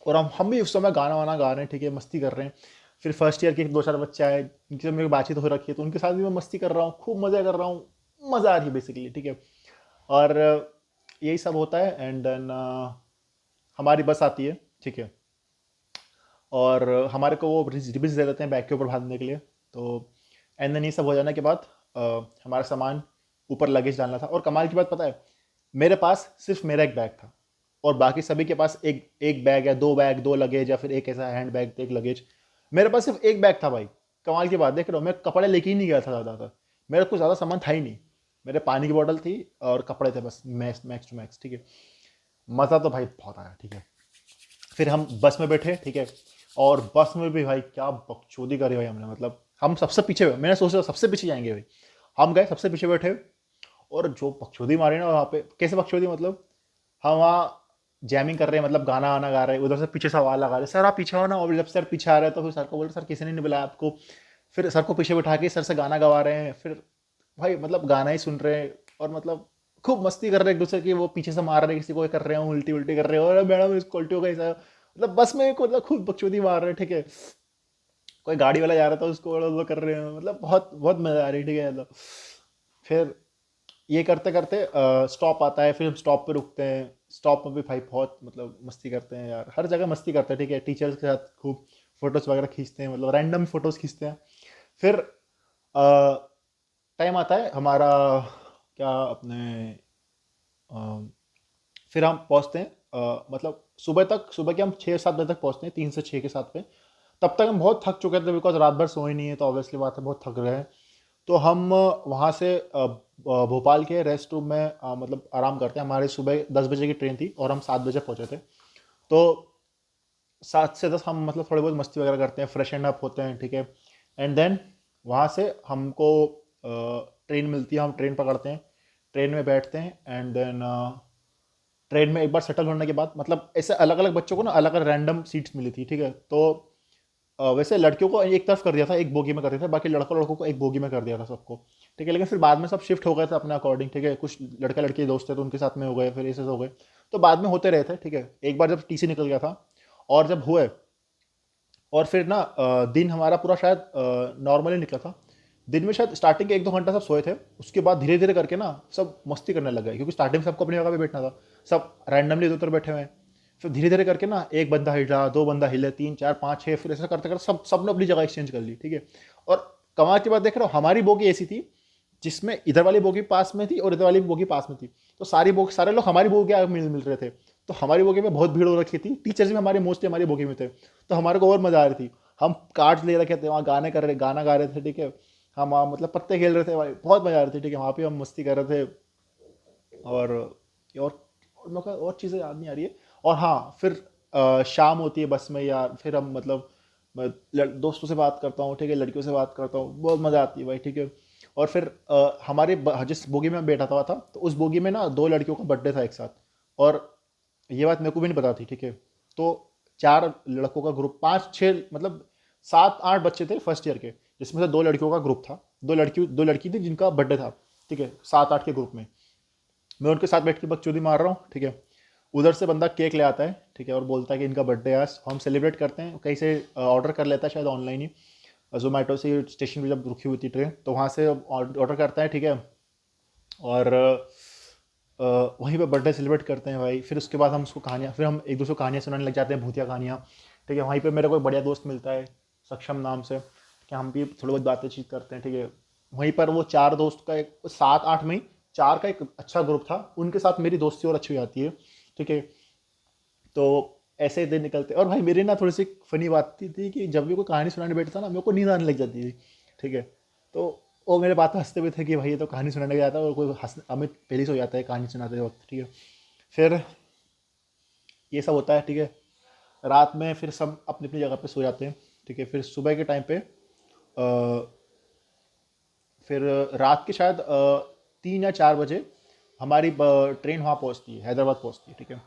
और हम भी उस समय गाना वाना गा रहे हैं, ठीक है, मस्ती कर रहे हैं। फिर फर्स्ट ईयर के 2-4 बच्चे आए, जिनके साथ मेरी बातचीत हो रखी है, तो उनके साथ भी मैं मस्ती कर रहा हूँ, खूब मज़ा कर रहा हूँ, मज़ा आ रही है बेसिकली, ठीक है। और यही सब होता है। एंड देन हमारी बस आती है, ठीक है। और हमारे को वो रिबिन्स दे देते हैं बैग के ऊपर बांधने के लिए। तो एंड देन ये सब हो जाने के बाद हमारा सामान ऊपर लगेज डालना था। और कमाल की बात पता है, मेरे पास सिर्फ मेरा एक बैग था, और बाकी सभी के पास एक एक बैग या 2 बैग, 2 लगेज, या फिर एक ऐसा हैंड बैग, एक लगेज। मेरे पास सिर्फ एक बैग था भाई। कमाल की बात देख रहे हो, मैं कपड़े लेके ही नहीं गया था ज़्यादातर, मेरा कुछ ज़्यादा सामान था ही नहीं। मेरे पानी की बोतल थी और कपड़े थे बस, मैक्स टू मैक्स, ठीक है। मज़ा तो भाई बहुत आया, ठीक है। फिर हम बस में बैठे, ठीक है। और बस में भी भाई क्या बकचोदी करी भाई हमने, मतलब हम सबसे पीछे, मैंने सोचा सबसे पीछे जाएंगे भाई। हम गए सबसे पीछे बैठे, और जो बकचोदी मारी ना वहाँ पे, कैसे बकचोदी मतलब, हम वहाँ जैमिंग कर रहे हैं, मतलब गाना वाना गा रहे हैं, उधर से पीछे सवाल लगा रहे, सर आप पीछे हो ना। और जब सर पीछे आ रहे हैं तो फिर सर को बोले, सर किसी ने नहीं बुलाया आपको। फिर सर को पीछे बिठा के सर से गाना गवा रहे हैं। फिर भाई मतलब गाना ही सुन रहे हैं, और मतलब खूब मस्ती कर रहे हैं एक दूसरे की। वो पीछे से मार रहे हैं किसी को, ये कर रहे हैं, उल्टी उल्टी कर रहे हैं, और मैडम इसको उल्टी हो गई सर। मतलब बस में को मतलब खूब बकचोदी मार रहे हैं, ठीक है। कोई गाड़ी वाला जा रहा था, उसको वो कर रहे हैं, मतलब बहुत बहुत मजा आ रही है, ठीक है। मतलब फिर ये करते करते स्टॉप आता है, फिर हम स्टॉप पे रुकते हैं। स्टॉप में भी भाई बहुत मतलब मस्ती करते हैं यार, हर जगह मस्ती करते हैं, ठीक है। टीचर्स के साथ खूब फोटोज वगैरह खींचते हैं, मतलब रैंडम फोटोज खींचते हैं। फिर टाइम आता है हमारा, क्या अपने अ, फिर हम पहुंचते हैं, मतलब सुबह के हम 6-7 बजे तक पहुंचते हैं, 3 से 6 के साथ में। तब तक हम बहुत थक चुके थे, बिकॉज रात भर सोए नहीं है, तो ऑब्वियसली बात है बहुत थक रहे हैं। तो हम वहाँ से भोपाल के रेस्ट रूम में मतलब आराम करते हैं। हमारी सुबह 10 बजे की ट्रेन थी, और हम 7 बजे पहुँचे थे। तो 7 से 10 हम मतलब थोड़ी बहुत मस्ती वगैरह करते हैं, फ्रेश एंड अप होते हैं, ठीक है। एंड देन वहाँ से हमको ट्रेन मिलती है, हम ट्रेन पकड़ते हैं, ट्रेन में बैठते हैं। एंड देन ट्रेन में एक बार सेटल होने के बाद, मतलब ऐसे अलग अलग बच्चों को ना अलग अलग रैंडम सीट्स मिली थी, ठीक है। तो वैसे लड़कियों को एक तरफ कर दिया था, एक बोगी में कर दिया था, बाकी लड़कों को एक बोगी में कर दिया था सबको, ठीक है। लेकिन फिर बाद में सब शिफ्ट हो गए थे अपने अकॉर्डिंग, ठीक है। कुछ लड़का लड़के दोस्त थे तो उनके साथ में हो गए, फिर ऐसे हो गए। तो बाद में होते रहे थे, ठीक है। एक बार जब टीसी निकल गया था, और जब हुए, और फिर ना दिन हमारा पूरा शायद नॉर्मली निकला था। दिन में शायद स्टार्टिंग के 1-2 घंटा सब सोए थे, उसके बाद धीरे धीरे करके ना सब मस्ती करने लग गए, क्योंकि स्टार्टिंग में सबको अपनी जगह पे बैठना था। सब रैंडमली इधर उधर बैठे हुए हैं। फिर धीरे धीरे करके ना एक बंदा हिला, 2 बंदा हिले, 3, 4, 5, 6, फिर ऐसा करते करते सब ने अपनी जगह एक्सचेंज कर ली, ठीक है। और कमाल की बात देख रहे हो, हमारी बोगी ऐसी थी जिसमें इधर वाली बोगी पास में थी और इधर वाली बोगी पास में थी। तो सारे लोग हमारी बोगी के आगे मिल मिल रहे थे। तो हमारी बोगी में बहुत भीड़ हो रखी थी, टीचर्स भी हमारे मोस्टली हमारी बोगी में थे, तो हमारे को और मजा आ रही थी। हम कार्ड्स ले रखे थे वहाँ, गाना गा रहे थे, ठीक है। हम वहाँ मतलब पत्ते खेल रहे थे भाई, बहुत मजा आ रही थी, ठीक है। वहाँ पे हम मस्ती कर रहे थे। और और मेरे को और चीज़ें याद नहीं आ रही है। और हाँ, फिर शाम होती है बस में यार, फिर हम मतलब मैं दोस्तों से बात करता हूँ, ठीक है, लड़कियों से बात करता हूँ, बहुत मज़ा आती है भाई, ठीक है। और फिर जिस बोगी में मैं बैठा हुआ था, तो उस बोगी में ना 2 लड़कियों का बर्थडे था एक साथ। और ये बात मेरे को भी नहीं पता थी, ठीक है। तो 4 लड़कों का ग्रुप, 5-6 मतलब 7-8 बच्चे थे फर्स्ट ईयर के, जिसमें से 2 लड़कियों का ग्रुप था। 2 लड़की थी जिनका बर्थडे था, ठीक है, 7-8 के ग्रुप में। मैं उनके साथ बैठ के बकचोदी मार रहा हूँ, ठीक है। उधर से बंदा केक ले आता है, ठीक है, और बोलता है कि इनका बर्थडे आज हम सेलिब्रेट करते हैं। कहीं से ऑर्डर कर लेता है शायद ऑनलाइन ही, जोमेटो से। स्टेशन पे जब रुकी हुई थी ट्रेन, तो वहाँ से ऑर्डर करता है, ठीक है। और वहीं पे बर्थडे सेलिब्रेट करते हैं भाई। फिर उसके बाद हम उसको कहानियाँ, फिर हम एक दूसरे को कहानियाँ सुनाने लग जाते हैं, भूतिया कहानियाँ, ठीक है। वहीं पे मेरा कोई बढ़िया दोस्त मिलता है, सक्षम नाम से, कि हम भी थोड़ी बहुत बातचीत करते हैं, ठीक है। वहीं पर वो 4 दोस्त का एक 7-8 में ही 4 का एक अच्छा ग्रुप था, उनके साथ मेरी दोस्ती और अच्छी हो जाती है, ठीक है। तो ऐसे दिन निकलते। और भाई मेरी ना थोड़ी सी फनी बात थी कि जब भी कोई कहानी सुनाने बैठता ना, मेरे को नींद आने लग जाती थी, ठीक है। तो वो मेरे बात हंसते हुए थे कि भाई ये तो कहानी सुनाने का जाता है और कोई हंस अमित पहले से हो जाता है कहानी सुनाते वक्त, ठीक है। फिर ये सब होता है, ठीक है। रात में फिर सब अपनी अपनी जगह पे सो जाते हैं, ठीक है। फिर सुबह के टाइम पे फिर रात के शायद 3 या 4 बजे हमारी ट्रेन वहाँ पहुँचती है, हैदराबाद पहुँचती है, ठीक है।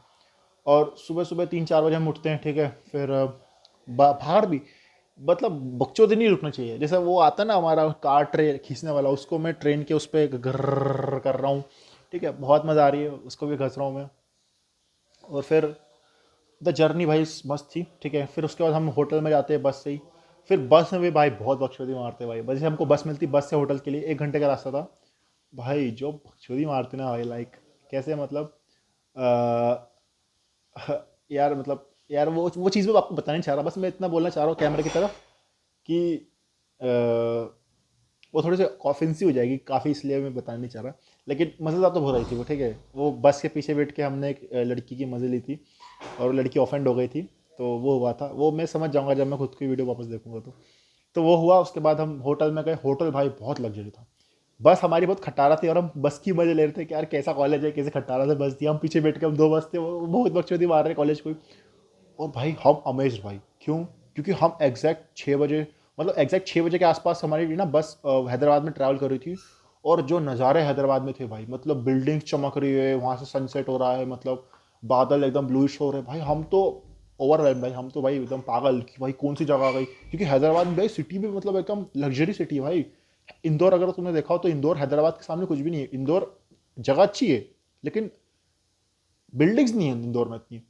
और सुबह सुबह 3-4 बजे हम उठते हैं, ठीक है। फिर बाहर भी मतलब बकचोदी नहीं रुकना चाहिए। जैसे वो आता है ना हमारा कार ट्रे खींचने वाला, उसको मैं ट्रेन के उस पर घर कर रहा हूँ, ठीक है। बहुत मज़ा आ रही है, उसको भी घस रहा हूँ मैं। और फिर द जर्नी भाई मस्त थी, ठीक है। फिर उसके बाद हम होटल में जाते हैं बस से ही। फिर बस में भी भाई बहुत बकचोदी मारते हैं भाई। बस जैसे हमको बस मिलती बस से होटल के लिए 1 घंटे का रास्ता था भाई, जो बकचोदी मारते ना भाई, लाइक कैसे मतलब यार मतलब यार वो चीज़ मैं आपको बताना नहीं चाह रहा, बस मैं इतना बोलना चाह रहा हूँ कैमरे की तरफ कि वो थोड़ी सी ऑफेंसिव हो जाएगी काफ़ी, इसलिए मैं बताना नहीं चाह रहा। लेकिन मज़ेदार तो बहुत आई थी वो, ठीक है। वो बस के पीछे बैठ के हमने एक लड़की की मज़े ली थी और वो लड़की ऑफेंड हो गई थी। तो वो हुआ था, वो मैं समझ जाऊंगा जब मैं खुद की वीडियो वापस देखूंगा तो वो हुआ। उसके बाद हम होटल में गए, होटल भाई बहुत लग्जरी था। बस हमारी बहुत खटारा थी और हम बस की मजे ले रहे थे कि यार कैसा कॉलेज है, कैसे खटारा से बस थी। हम पीछे बैठ के हम 2 बस थे, वो बहुत बकचोदी मार रहे कॉलेज को। और भाई हम अमेज भाई, क्यों? क्योंकि हम एग्जैक्ट 6 बजे, मतलब एग्जैक्ट 6 बजे के आसपास हमारी ना बस हैदराबाद में ट्रैवल कर रही थी। और जो नज़ारे हैदराबाद में थे भाई, मतलब बिल्डिंग्स चमक रही है, वहाँ से सनसेट हो रहा है, मतलब बादल एकदम ब्लूइश हो रहे हैं भाई। हम तो ओवरवेल्म भाई, हम तो भाई एकदम पागल कि भाई कौन सी जगह आ गई। क्योंकि हैदराबाद में भाई सिटी भी मतलब एकदम लग्जरी सिटी है भाई। इंदौर अगर तुमने देखा हो तो इंदौर हैदराबाद के सामने कुछ भी नहीं है। इंदौर जगह अच्छी है लेकिन बिल्डिंग्स नहीं है इंदौर में इतनी।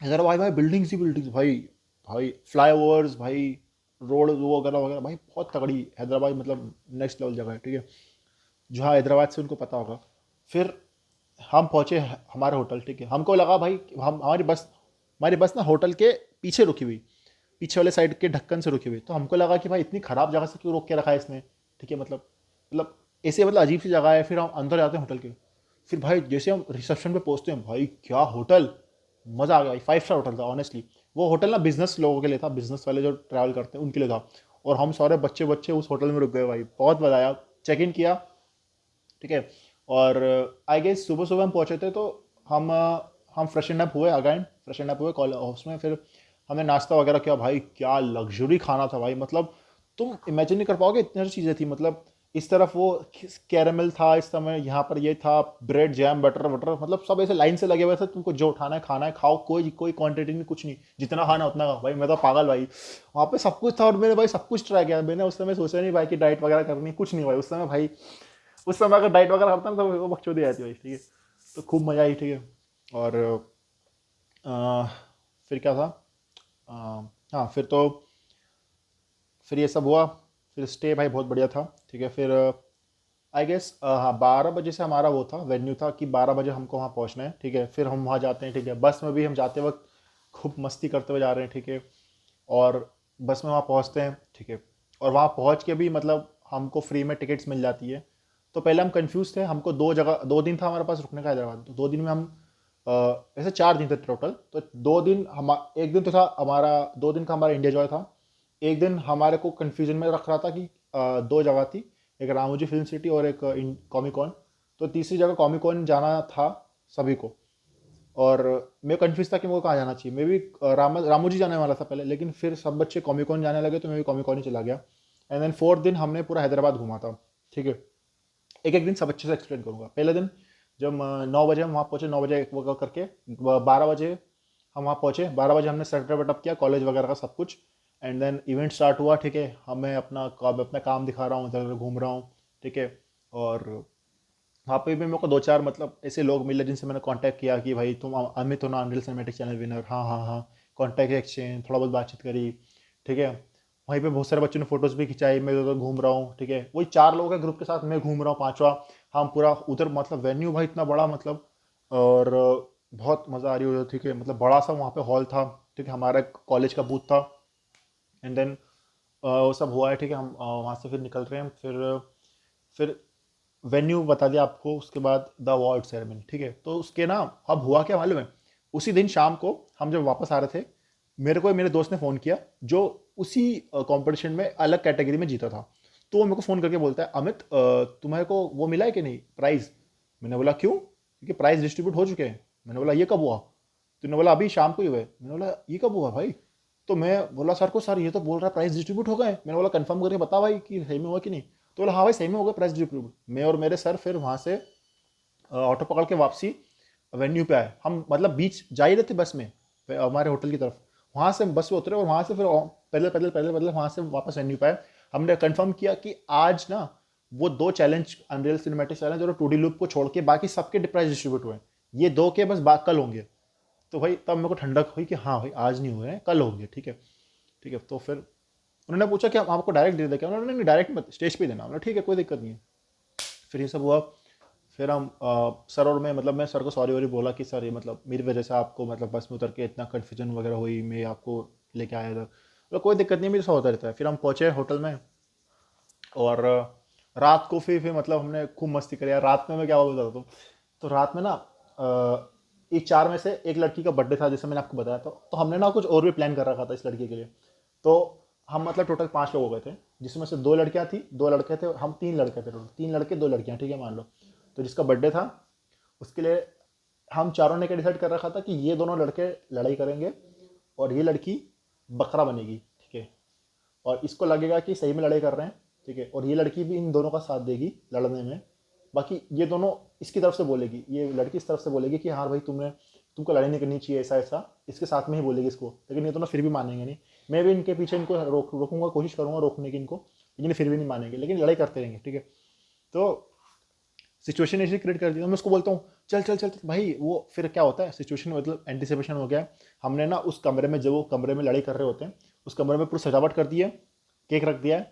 हैदराबाद भाई बिल्डिंग्स ही बिल्डिंग्स भाई। भाई फ्लाईओवर्स भाई, रोड वो वगैरह वगैरह भाई, बहुत तगड़ी हैदराबाद, मतलब नेक्स्ट लेवल जगह है, ठीक है। जहाँ हैदराबाद से उनको पता होगा। फिर हम पहुँचे हमारे होटल, ठीक है। हमको लगा भाई कि हम हमारी बस ना होटल के पीछे रुकी हुई, पीछे वाले साइड के ढक्कन से रुकी हुई। तो हमको लगा कि भाई इतनी ख़राब जगह से क्यों रोक के रखा है इसने, ठीक है। मतलब ऐसे मतलब अजीब सी जगह है। फिर हम अंदर जाते हैं होटल के। फिर भाई जैसे हम रिसेप्शन पे पहुंचते हैं भाई, क्या होटल, मज़ा आ गया भाई। 5 स्टार होटल था ऑनेस्टली। वो होटल ना बिजनेस लोगों के लिए था, बिजनेस वाले जो ट्रैवल करते हैं उनके लिए था। और हम सारे बच्चे बच्चे उस होटल में रुक गए भाई, बहुत मज़ा आया। चेक इन किया, ठीक है। और आई गेस सुबह सुबह हम पहुंचे थे तो हम हम फ्रेशन अप हुए, अगैन फ्रेशन अप हुए कॉलेज हाउस में। फिर हमने नाश्ता वगैरह किया भाई, क्या लग्जरी खाना था भाई। मतलब तुम इमेजिन नहीं कर पाओगे, इतनी सारी चीज़ें थी। मतलब इस तरफ वो कैरेमल था, इस समय यहाँ पर ये था, ब्रेड जैम बटर वटर, मतलब सब ऐसे लाइन से लगे हुए थे। तुमको जो उठाना है खाना है, खाओ, कोई कोई क्वांटिटी नहीं, कुछ नहीं, जितना खाना उतना खाओ भाई। मैं तो पागल भाई, वहाँ पे सब कुछ था और मैंने भाई सब कुछ ट्राई किया। मैंने उस समय सोचा नहीं भाई कि डाइट वगैरह करनी, कुछ नहीं भाई उस समय भाई। उस समय अगर डाइट वगैरह करता ना तो वो बकचोदी आती भाई, ठीक है। तो खूब मज़ा आई, ठीक है। और अ, फिर क्या था, हाँ फिर ये सब हुआ। फिर स्टे भाई बहुत बढ़िया था, ठीक है। फिर आई गेस हाँ 12 बजे से हमारा वो था, वेन्यू था कि 12 बजे हमको वहाँ पहुँचना है, ठीक है। फिर हम वहाँ जाते हैं, ठीक है। बस में भी हम जाते वक्त खूब मस्ती करते हुए जा रहे हैं, ठीक है। और बस में वहाँ पहुँचते हैं, ठीक है। और वहाँ पहुँच के भी मतलब हमको फ्री में टिकट्स मिल जाती है। तो पहले हम कंफ्यूज थे, हमको 2 दिन था हमारे पास रुकने का हैदराबाद। तो 2 दिन में हम ऐसे 4 दिन थे टोटल। तो 2 दिन हम, एक दिन तो था हमारा, 2 दिन का हमारा इंडिया जॉय था। एक दिन हमारे को कन्फ्यूजन में रख रहा था कि 2 जगह थी, एक रामोजी फिल्म सिटी और एक कॉमिकॉन। तो तीसरी जगह कॉमिकॉन जाना था सभी को। और मैं कंफ्यूज था कि मेरे को कहाँ जाना चाहिए। मैं भी रामोजी जाने वाला था पहले, लेकिन फिर सब बच्चे कॉमिकॉन जाने लगे तो मैं भी कॉमिकॉन ही चला गया। एंड देन 4th दिन हमने पूरा हैदराबाद घूमा था, ठीक है। एक एक दिन सब अच्छे से एक्सप्लेन करूंगा। पहले दिन जब 9 बजे हम वहाँ पहुँचे, 9 बजे वो करके 12 बजे हम वहाँ पहुँचे। 12 बजे हमने सेटअप वेटअप किया कॉलेज वगैरह का सब कुछ। एंड देन इवेंट स्टार्ट हुआ, ठीक है। हमें अपना काम दिखा रहा हूँ, इधर उधर घूम रहा हूँ, ठीक है। और वहाँ पे भी मेरे को 2-4 मतलब ऐसे लोग मिले जिनसे मैंने कांटेक्ट किया कि भाई तुम अमित हो ना, अनरियल सिनेमैटिक चैनल विनर, हाँ हाँ हाँ। कांटेक्ट एक्सचेंज, थोड़ा बहुत बातचीत करी, ठीक है। वहीं पे बहुत सारे बच्चों ने फोटोज़ भी खिंचाई। मैं उधर घूम रहा हूँ, ठीक है। वही 4 लोगों के ग्रुप के साथ मैं घूम रहा हूँ, पांचवा। हम पूरा उधर मतलब वेन्यू भाई इतना बड़ा, मतलब और बहुत मज़ा आ रही है उधर, ठीक है। मतलब बड़ा सा वहाँ पे हॉल था, ठीक है। हमारा कॉलेज का बूथ था। एंड देन वो सब हुआ है, ठीक है। हम वहाँ से फिर निकल रहे हैं। फिर वेन्यू बता दिया आपको, उसके बाद द अवार्ड सेरेमनी, ठीक है। तो उसके ना अब हुआ क्या मालूम है, उसी दिन शाम को हम जब वापस आ रहे थे, मेरे दोस्त ने फ़ोन किया जो उसी कंपटीशन में अलग कैटेगरी में जीता था। तो वो मेरे को फ़ोन करके बोलता है, अमित तुम्हारे को वो मिला है कि नहीं प्राइज़? मैंने बोला क्यों? क्योंकि प्राइज़ डिस्ट्रीब्यूट हो चुके हैं। मैंने बोला ये कब हुआ? तो उन्होंने बोला अभी शाम को ही हुए। मैंने बोला ये कब हुआ भाई? तो मैं बोला सर को, सर ये तो बोल रहा है प्राइस डिस्ट्रीब्यूट हो गए। मैंने बोला कंफर्म करके बता भाई कि सही में हुआ कि नहीं। तो बोला हाँ भाई सही में हो गया प्राइस डिस्ट्रीब्यूट। मैं और मेरे सर फिर वहाँ से ऑटो पकड़ के वापसी वेन्यू पे आए। हम मतलब बीच जा ही रहे थे बस में हमारे होटल की तरफ। वहाँ से बस में उतरे और वहाँ से फिर पैदल वहाँ से वापस वेन्यू पे आए। हमने कंफर्म किया कि आज ना वो 2 चैलेंज, अनरियल सिनेमैटिक चैलेंज और 2D लूप को छोड़ के बाकी सबके प्राइस डिस्ट्रीब्यूट हुए। ये 2 के बस कल होंगे। तो भाई तब मेरे को ठंडक हुई कि हाँ भाई आज नहीं हुए हैं, कल होंगे। ठीक है, ठीक है। तो फिर उन्होंने पूछा कि हम आपको डायरेक्ट दे दें क्या? उन्होंने नहीं, डायरेक्ट मत, स्टेज पे देना। हमने ठीक है कोई दिक्कत नहीं है। फिर ये सब हुआ। फिर हम सर और मैं सर को सॉरी वॉरी बोला कि सर ये मतलब मेरी वजह से आपको मतलब बस में उतर के इतना कन्फ्यूजन वगैरह हुई, मैं आपको लेके आया था। मतलब कोई दिक्कत नहीं, मेरे से होता रहता है। फिर हम पहुँचे होटल में और रात को फिर मतलब हमने खूब मस्ती करी यार। रात में मैं क्या हुआ बताता हूँ। तो रात में ना एक 4 में से एक लड़की का बर्थडे था जैसे मैंने आपको बताया था। तो हमने ना कुछ और भी प्लान कर रखा था इस लड़की के लिए। तो हम मतलब टोटल 5 लोग हो गए थे, जिसमें से 2 लड़कियां थी, 2 लड़के थे, हम 3 लड़के थे टोटल। 3 लड़के 2 लड़कियां, ठीक है मान लो। तो जिसका बर्थडे था उसके लिए हम चारों ने क्या डिसाइड कर रखा था कि ये दोनों लड़के लड़ाई करेंगे और ये लड़की बकरा बनेगी, ठीक है। और इसको लगेगा कि सही में लड़ाई कर रहे हैं, ठीक है। और ये लड़की भी इन दोनों का साथ देगी लड़ने में। बाकी ये दोनों इसकी तरफ से बोलेगी, ये लड़की इस तरफ से बोलेगी कि हाँ भाई तुमको लड़ाई नहीं करनी चाहिए, ऐसा ऐसा इसके साथ में ही बोलेगी इसको। लेकिन ये दोनों फिर भी मानेंगे नहीं। मैं भी इनके पीछे इनको रोकूंगा, कोशिश करूंगा रोकने की इनको, लेकिन ये फिर भी नहीं मानेंगे, लेकिन लड़ाई करते रहेंगे, ठीक है। तो सिचुएशन ऐसी क्रिएट कर दी। तो मैं उसको बोलता हूँ चल चल चल भाई। वो फिर क्या होता है सिचुएशन मतलब एंटिसिपेशन हो गया। हमने ना उस कमरे में, जब वो कमरे में लड़ाई कर रहे होते हैं, उस कमरे में पूरी सजावट कर दी है, केक रख दिया है,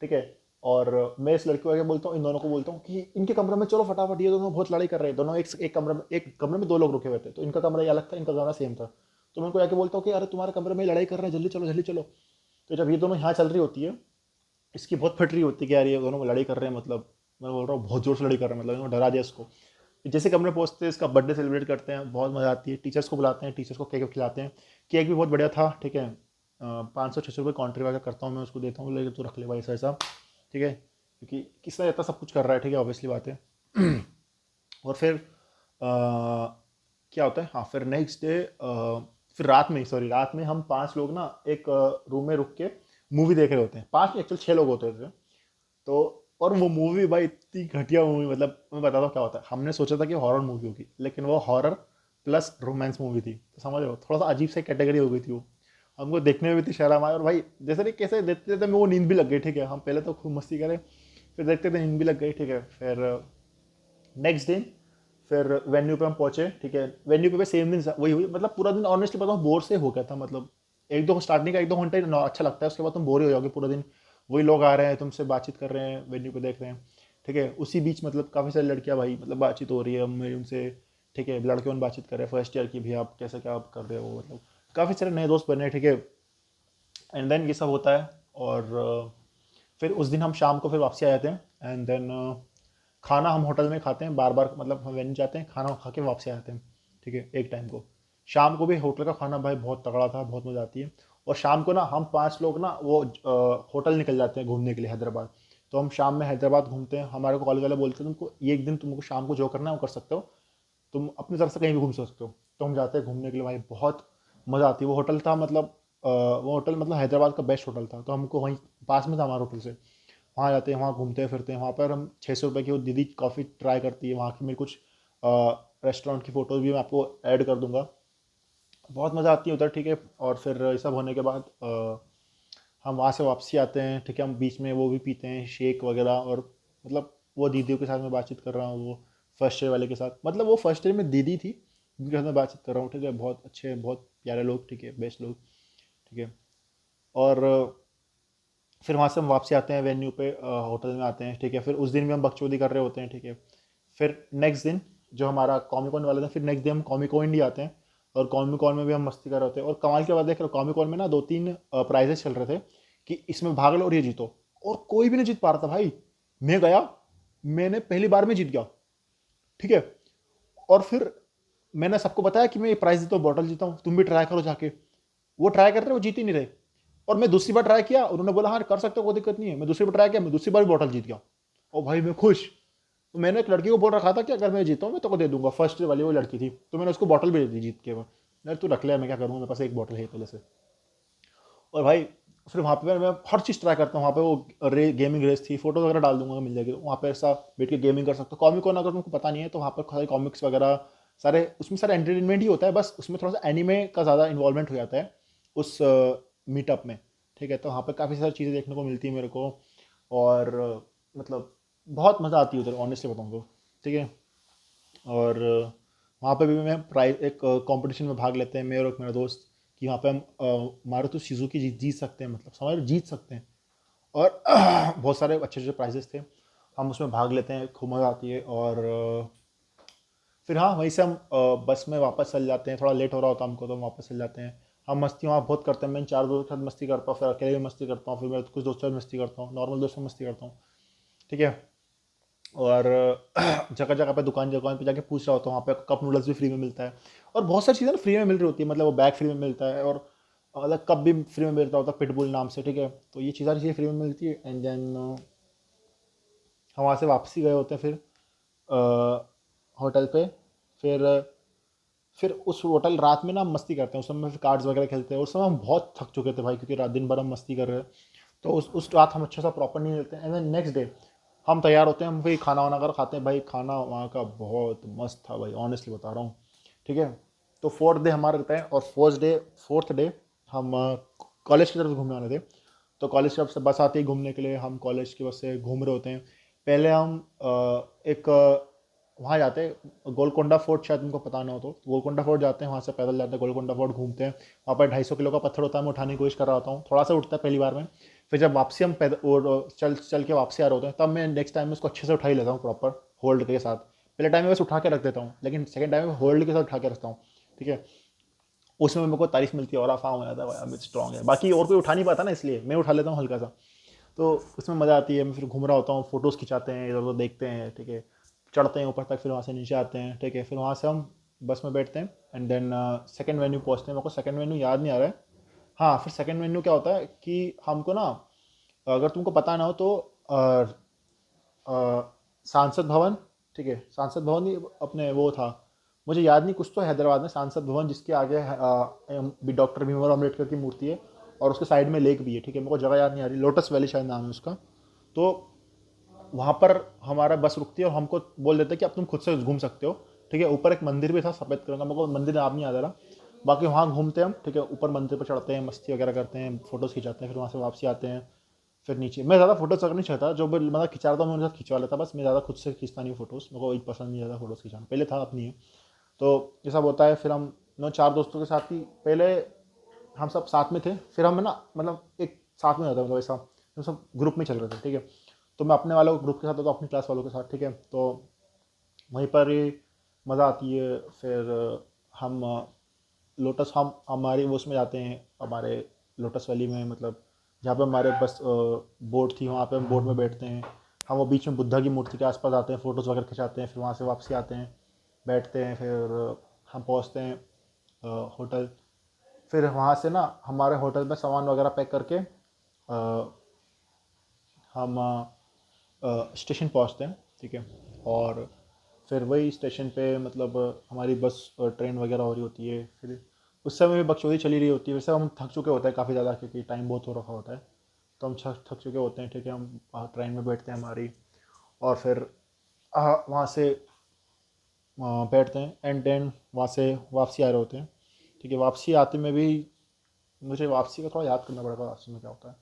ठीक है। और मैं इस लड़की को आगे बोलता हूँ, इन दोनों को बोलता हूँ कि इनके कमरे में चलो फटाफट, ये दोनों बहुत लड़ाई कर रहे हैं। दोनों एक कमरे में 2 लोग रुके हुए थे, तो इनका कमरा ये अलग था, इनका कमरा सेम था। तो मैं उनको आके बोलता हूँ कि अरे तुम्हारे कमरे में लड़ाई कर रहे हैं, जल्दी चलो जल्दी चलो। तो जब ये दोनों यहाँ चल रही होती है, इसकी बहुत फट रही होती है कि यार ये दोनों लड़ाई कर रहे हैं, मतलब मैं बोल रहा हूँ बहुत जोर से लड़ाई कर रहे हैं, मतलब इन्होंने डरा दिया इसको। जैसे कमरे पहुँचते हैं, इसका बर्थडे सेलिब्रेट करते हैं, बहुत मज़ा आती है। टीचर्स को बुलाते हैं, टीचर्स को केक खिलाते हैं। केक भी बहुत बढ़िया था, ठीक है। 500-600 रुपये काउंट्री वगैरह करता हूँ मैं, उसको देता हूँ, लेकिन तू रख ले भाई ऐसा ऐसा, ठीक है। क्योंकि किसने इतना सब कुछ कर रहा है, ठीक है, ऑब्वियसली बात है। और फिर क्या होता है, हाँ फिर नेक्स्ट डे, फिर रात में हम 5 लोग ना एक रूम में रुक के मूवी देख रहे होते हैं। 5 एक्चुअल 6 लोग होते थे। तो और वो मूवी भाई इतनी घटिया मूवी, मतलब मैं बताता हूँ क्या होता है। हमने सोचा था कि हॉरर मूवी होगी, लेकिन वो हॉरर प्लस रोमांस मूवी थी। तो समझ रहे हो, थोड़ा सा अजीब सा कैटेगरी हो गई थी वो। हमको देखने में भी इतनी शर्म आई, और भाई जैसे नहीं कैसे देखते देखते मैं वो नींद भी लग गई, ठीक है। हम पहले तो खूब मस्ती करें, फिर देखते थे नींद भी लग गई, ठीक है। फिर नेक्स्ट दिन फिर वेन्यू पे हम पहुंचे, ठीक है। वेन्यू पे भी सेम दिन वही हुई, मतलब पूरा दिन ऑनेस्टली बताऊँ बोर से हो गया था। मतलब एक दो स्टार्टिंग का 1-2 घंटे अच्छा लगता है, उसके बाद तुम बोर ही हो जाओगे पूरा दिन। वही लोग आ रहे हैं, तुमसे बातचीत कर रहे हैं, वेन्यू पे देख रहे हैं, ठीक है। उसी बीच मतलब काफ़ी सारी लड़कियां भाई मतलब बातचीत हो रही है मेरी उनसे, ठीक है। लड़के उन बातचीत कर रहे हैं फर्स्ट ईयर की भी, आप कैसे क्या आप कर रहे हो, मतलब काफ़ी सारे नए दोस्त बने, ठीक है। एंड देन ये सब होता है। और फिर उस दिन हम शाम को फिर वापसी आ जाते हैं। एंड देन खाना हम होटल में खाते हैं बार बार, मतलब हम वेन्यू जाते हैं, खाना खा के वापसी आ जाते हैं, ठीक है, एक टाइम को। शाम को भी होटल का खाना भाई बहुत तगड़ा था, बहुत मज़ा आती है। और शाम को ना हम 5 लोग ना वो होटल निकल जाते हैं घूमने के लिए हैदराबाद। तो हम शाम में हैदराबाद घूमते हैं। हमारे को कॉलेज वाले बोलते हैं तुमको ये एक दिन तुमको शाम को जो करना है वो कर सकते हो, तुम अपनी तरफ से कहीं भी घूम सकते हो। तो हम जाते हैं घूमने के लिए भाई, बहुत मज़ा आती है। वो होटल था मतलब वो होटल मतलब हैदराबाद का बेस्ट होटल था। तो हमको वहीं पास में था हमारे होटल से, वहाँ जाते हैं, वहाँ घूमते फिरते हैं। वहाँ पर हम 600 रुपये की वो दीदी कॉफ़ी ट्राई करती है वहाँ की। मेरी कुछ रेस्टोरेंट की फ़ोटोज़ भी मैं आपको ऐड कर दूंगा। बहुत मज़ा आती है उधर, ठीक है। और फिर ये सब होने के बाद हम वहाँ से वापसी आते हैं, ठीक है। हम बीच में वो भी पीते हैं शेक वगैरह, और मतलब वो दीदियों के साथ मैं बातचीत कर रहा हूँ, वो फर्स्ट ईयर वाले के साथ, मतलब वो फर्स्ट ईयर में दीदी थी जिनके साथ मैं बातचीत कर रहा हूँ, ठीक है। बहुत अच्छे बहुत प्यारे लोग, ठीक है, बेस्ट लोग, ठीक है। और फिर वहाँ से हम वापसी आते हैं वेन्यू पे, होटल में आते हैं, ठीक है। फिर उस दिन भी हम बकचोदी कर रहे होते हैं, ठीक है। फिर नेक्स्ट दिन जो हमारा कॉमिकॉन वाला था, फिर नेक्स्ट डे हम कॉमिकॉन ही आते हैं। और कॉमिकॉन में भी हम मस्ती कर रहे होते हैं। और कमाल की बात देख रहे हो, कॉमिकॉन में ना 2-3 प्राइजेस चल रहे थे कि इसमें भाग लो और ये जीतो। और कोई भी नहीं जीत पा रहा था भाई। मैं गया, मैंने पहली बार में जीत गया, ठीक है। और फिर मैंने सबको बताया कि मैं ये प्राइस जीता हूँ, बॉटल जीता हूँ, तुम भी ट्राई करो जाके। वो ट्राई कर रहे, वो जीत ही नहीं रहे। और मैं दूसरी बार ट्राई किया, उन्होंने बोला हाँ कर सकते हो, कोई दिक्कत नहीं है। मैं दूसरी बार ट्राई किया, मैं दूसरी बार भी बॉटल जीत गया। और भाई मैं खुश। तो मैंने एक लड़की को बोल रखा था कि अगर मैं जीता हूँ मैं तो को दे दूंगा, फर्स्ट वाली वो लड़की थी, तो मैंने उसको बॉटल भी दे दी जीत के। वो यार तू रख लिया, मैं क्या करूँगा, मेरे पास एक बॉटल है पहले से। और भाई फिर वहाँ पे मैं हर चीज़ ट्राई करता हूँ। वहाँ पे वो गेमिंग रेस थी, फोटो वगैरह डाल दूंगा, मिल जाएगी। वहाँ पे ऐसा बैठ के गेमिंग कर सकते हो। कॉमिक को अगर तुमको पता नहीं है तो वहाँ पर सारे कॉमिक्स वगैरह सारे, उसमें सारा एंटरटेनमेंट ही होता है, बस उसमें थोड़ा सा एनिमे का ज़्यादा इन्वॉल्वमेंट हो जाता है उस मीटअप में। ठीक है, तो वहाँ पे काफ़ी सारी चीज़ें देखने को मिलती है मेरे को। और मतलब बहुत मज़ा आती है उधर, ऑनेस्टली बताऊँ तो। ठीक है। और वहाँ पे भी मैं प्राइज एक कंपटीशन में भाग लेते हैं, मैं और एक मेरा दोस्त, कि वहाँ पे हम मारुति सुजुकी जीत सकते हैं, मतलब समझ रहे, जीत सकते हैं। और बहुत सारे अच्छे अच्छे प्राइजेस थे, हम उसमें भाग लेते हैं, खूब मज़ा आती है। और फिर हाँ वहीं से हम बस में वापस चल जाते हैं, थोड़ा लेट हो रहा होता है हमको तो हम वापस चल जाते हैं। हम मस्ती वहाँ बहुत करते हैं, मैं इन चार दोस्तों के साथ मस्ती करता हूँ, फिर अकेले भी मस्ती करता हूँ, फिर मैं कुछ दोस्तों के साथ मस्ती करता हूँ, नॉर्मल दोस्तों से मस्ती करता हूँ। ठीक है। और जगह जगह पे दुकान पे जाके पूछ रहा होता हूँ, वहाँ पे कप नूडल्स भी फ्री में मिलता है। और बहुत सारी चीज़ें ना फ्री में मिल रही होती है, मतलब वो बैग फ्री में मिलता है, और अलग कप भी फ्री में मिलता होता है पिटबुल नाम से। ठीक है, तो ये सारी चीज़ें फ्री में मिलती है। एंड देन हम वहाँ से वापसी गए होते हैं फिर होटल पे। फिर उस होटल रात में ना हम मस्ती करते हैं, उस समय फिर कार्ड्स वगैरह खेलते हैं। उस समय हम बहुत थक चुके थे भाई, क्योंकि रात दिन भर हम मस्ती कर रहे हैं। तो उस रात हम अच्छा सा प्रॉपर नहीं लेते हैं। एंड देन नेक्स्ट डे हम तैयार होते हैं, हम भाई खाना वाना कर खाते हैं। भाई खाना वहाँ का बहुत मस्त था भाई, ऑनेस्टली बता रहा हूँ। ठीक है। तो फोर्थ डे हमारा रहता है, और फोर्थ डे हम कॉलेज की तरफ घूमने वाले थे। तो कॉलेज की तरफ से बस आती है घूमने के लिए, हम कॉलेज की बस से घूम रहे होते हैं। पहले हम एक वहाँ जाते हैं गोलकोंडा फोर्ट, शायद तुमको पता ना हो तो गोलकोंडा फोर्ट जाते हैं, वहाँ से पैदल जाते हैं गोलकोंडा फोर्ट, घूमते हैं। वहाँ पर 250 किलो का पत्थर होता है, मैं उठाने की कोशिश कर रहा होता हूँ, थोड़ा सा उठता है पहली बार में। फिर जब वापसी हम पैदल और चल चल के वापसी आ रहे होते हैं, तब मैं नेक्स्ट टाइम में उसको अच्छे से उठा ही लेता हूँ प्रॉपर होल्ड के साथ। पहले टाइम में बस उठा के रख देता हूँ, लेकिन सेकंड टाइम में होल्ड के साथ उठा के रखता हूँ। ठीक है। उसमें मेरे को तारीफ मिलती है और आफा हो जाता है भाई अमित स्ट्रॉन्ग है, बाकी और कोई उठा नहीं पाता ना, इसलिए मैं उठा लेता हूँ हल्का सा। तो उसमें मज़ा आती है। मैं फिर घूम रहा होता हूँ, फोटोज़ खिंचाते हैं, इधर उधर देखते हैं। ठीक है। चढ़ते हैं ऊपर तक, फिर वहाँ से नीचे आते हैं। ठीक है, फिर वहाँ से हम बस में बैठते हैं। एंड देन सेकंड वेन्यू पहुँचते हैं, मेरे को सेकंड वेन्यू याद नहीं आ रहा है। हाँ, फिर सेकंड वेन्यू क्या होता है कि हमको ना, अगर तुमको पता ना हो तो सांसद भवन। ठीक है, सांसद भवन ही अपने वो था, मुझे याद नहीं, कुछ तो हैदराबाद में सांसद भवन, जिसके आगे भी डॉक्टर भीमराव अम्बेडकर की मूर्ति है, और उसके साइड में लेक भी है। ठीक है, मेरे को जगह याद नहीं आ रही, लोटस वैली शायद नाम है उसका। तो वहाँ पर हमारा बस रुकती है और हमको बोल देते हैं कि अब तुम खुद से घूम सकते हो। ठीक है, ऊपर एक मंदिर भी था सफ़ेद कलर का, मेरे को मंदिर नाम नहीं याद आ रहा। बाकी वहाँ घूमते हैं हम। ठीक है, ऊपर मंदिर पर चढ़ते हैं, मस्ती वगैरह करते हैं, फोटोज़ खिंचाते हैं, फिर वहाँ से वापसी आते हैं। फिर नीचे मैं ज़्यादा फोटोज वगैरह नहीं चाहता, जो भी मतलब खिंचा रहा था मैं उनके साथ खिंचवा लेता, बस मैं ज़्यादा खुद से खींचता नहीं फोटोज़, मेरे को वही पसंद नहीं ज़्यादा फोटोज़ खिंचाना, पहले था अपनी है। तो ये सब होता है। फिर हम नौ चार दोस्तों के साथ ही, पहले हम सब साथ में थे, फिर हम ना मतलब एक साथ में रहता, मतलब ऐसा हम सब ग्रुप में चल रहे थे। ठीक है, तो मैं अपने वालों ग्रुप के साथ होता हूँ, अपनी क्लास वालों के साथ। ठीक है, तो वहीं पर ही मज़ा आती है। फिर हम लोटस, हम हमारी वो उसमें जाते हैं, हमारे लोटस वैली में, मतलब जहाँ पे हमारे बस बोट थी, वहाँ पे हम बोट में बैठते हैं। हम वो बीच में बुद्धा की मूर्ति के आसपास आते हैं, फ़ोटोज़ वगैरह खिंचाते हैं, फिर वहाँ से वापसी आते हैं, बैठते हैं। फिर हम पहुँचते हैं होटल। फिर वहाँ से ना हमारे होटल में सामान वगैरह पैक करके हम स्टेशन पहुँचते हैं। ठीक है, और फिर वही स्टेशन पे मतलब हमारी बस ट्रेन वगैरह हो रही होती है। फिर उस समय भी बकचोदी चली रही होती है। वैसे हम थक चुके होते हैं काफ़ी ज़्यादा, क्योंकि टाइम बहुत हो रखा होता है, तो हम थक चुके होते हैं। ठीक है, हम ट्रेन में बैठते हैं हमारी, और फिर वहाँ से बैठते हैं। एंड देन वहाँ से वापसी आ रहे होते हैं। ठीक है, वापसी आते में भी मुझे वापसी का थोड़ा याद करना पड़ेगा, वापसी में क्या होता है।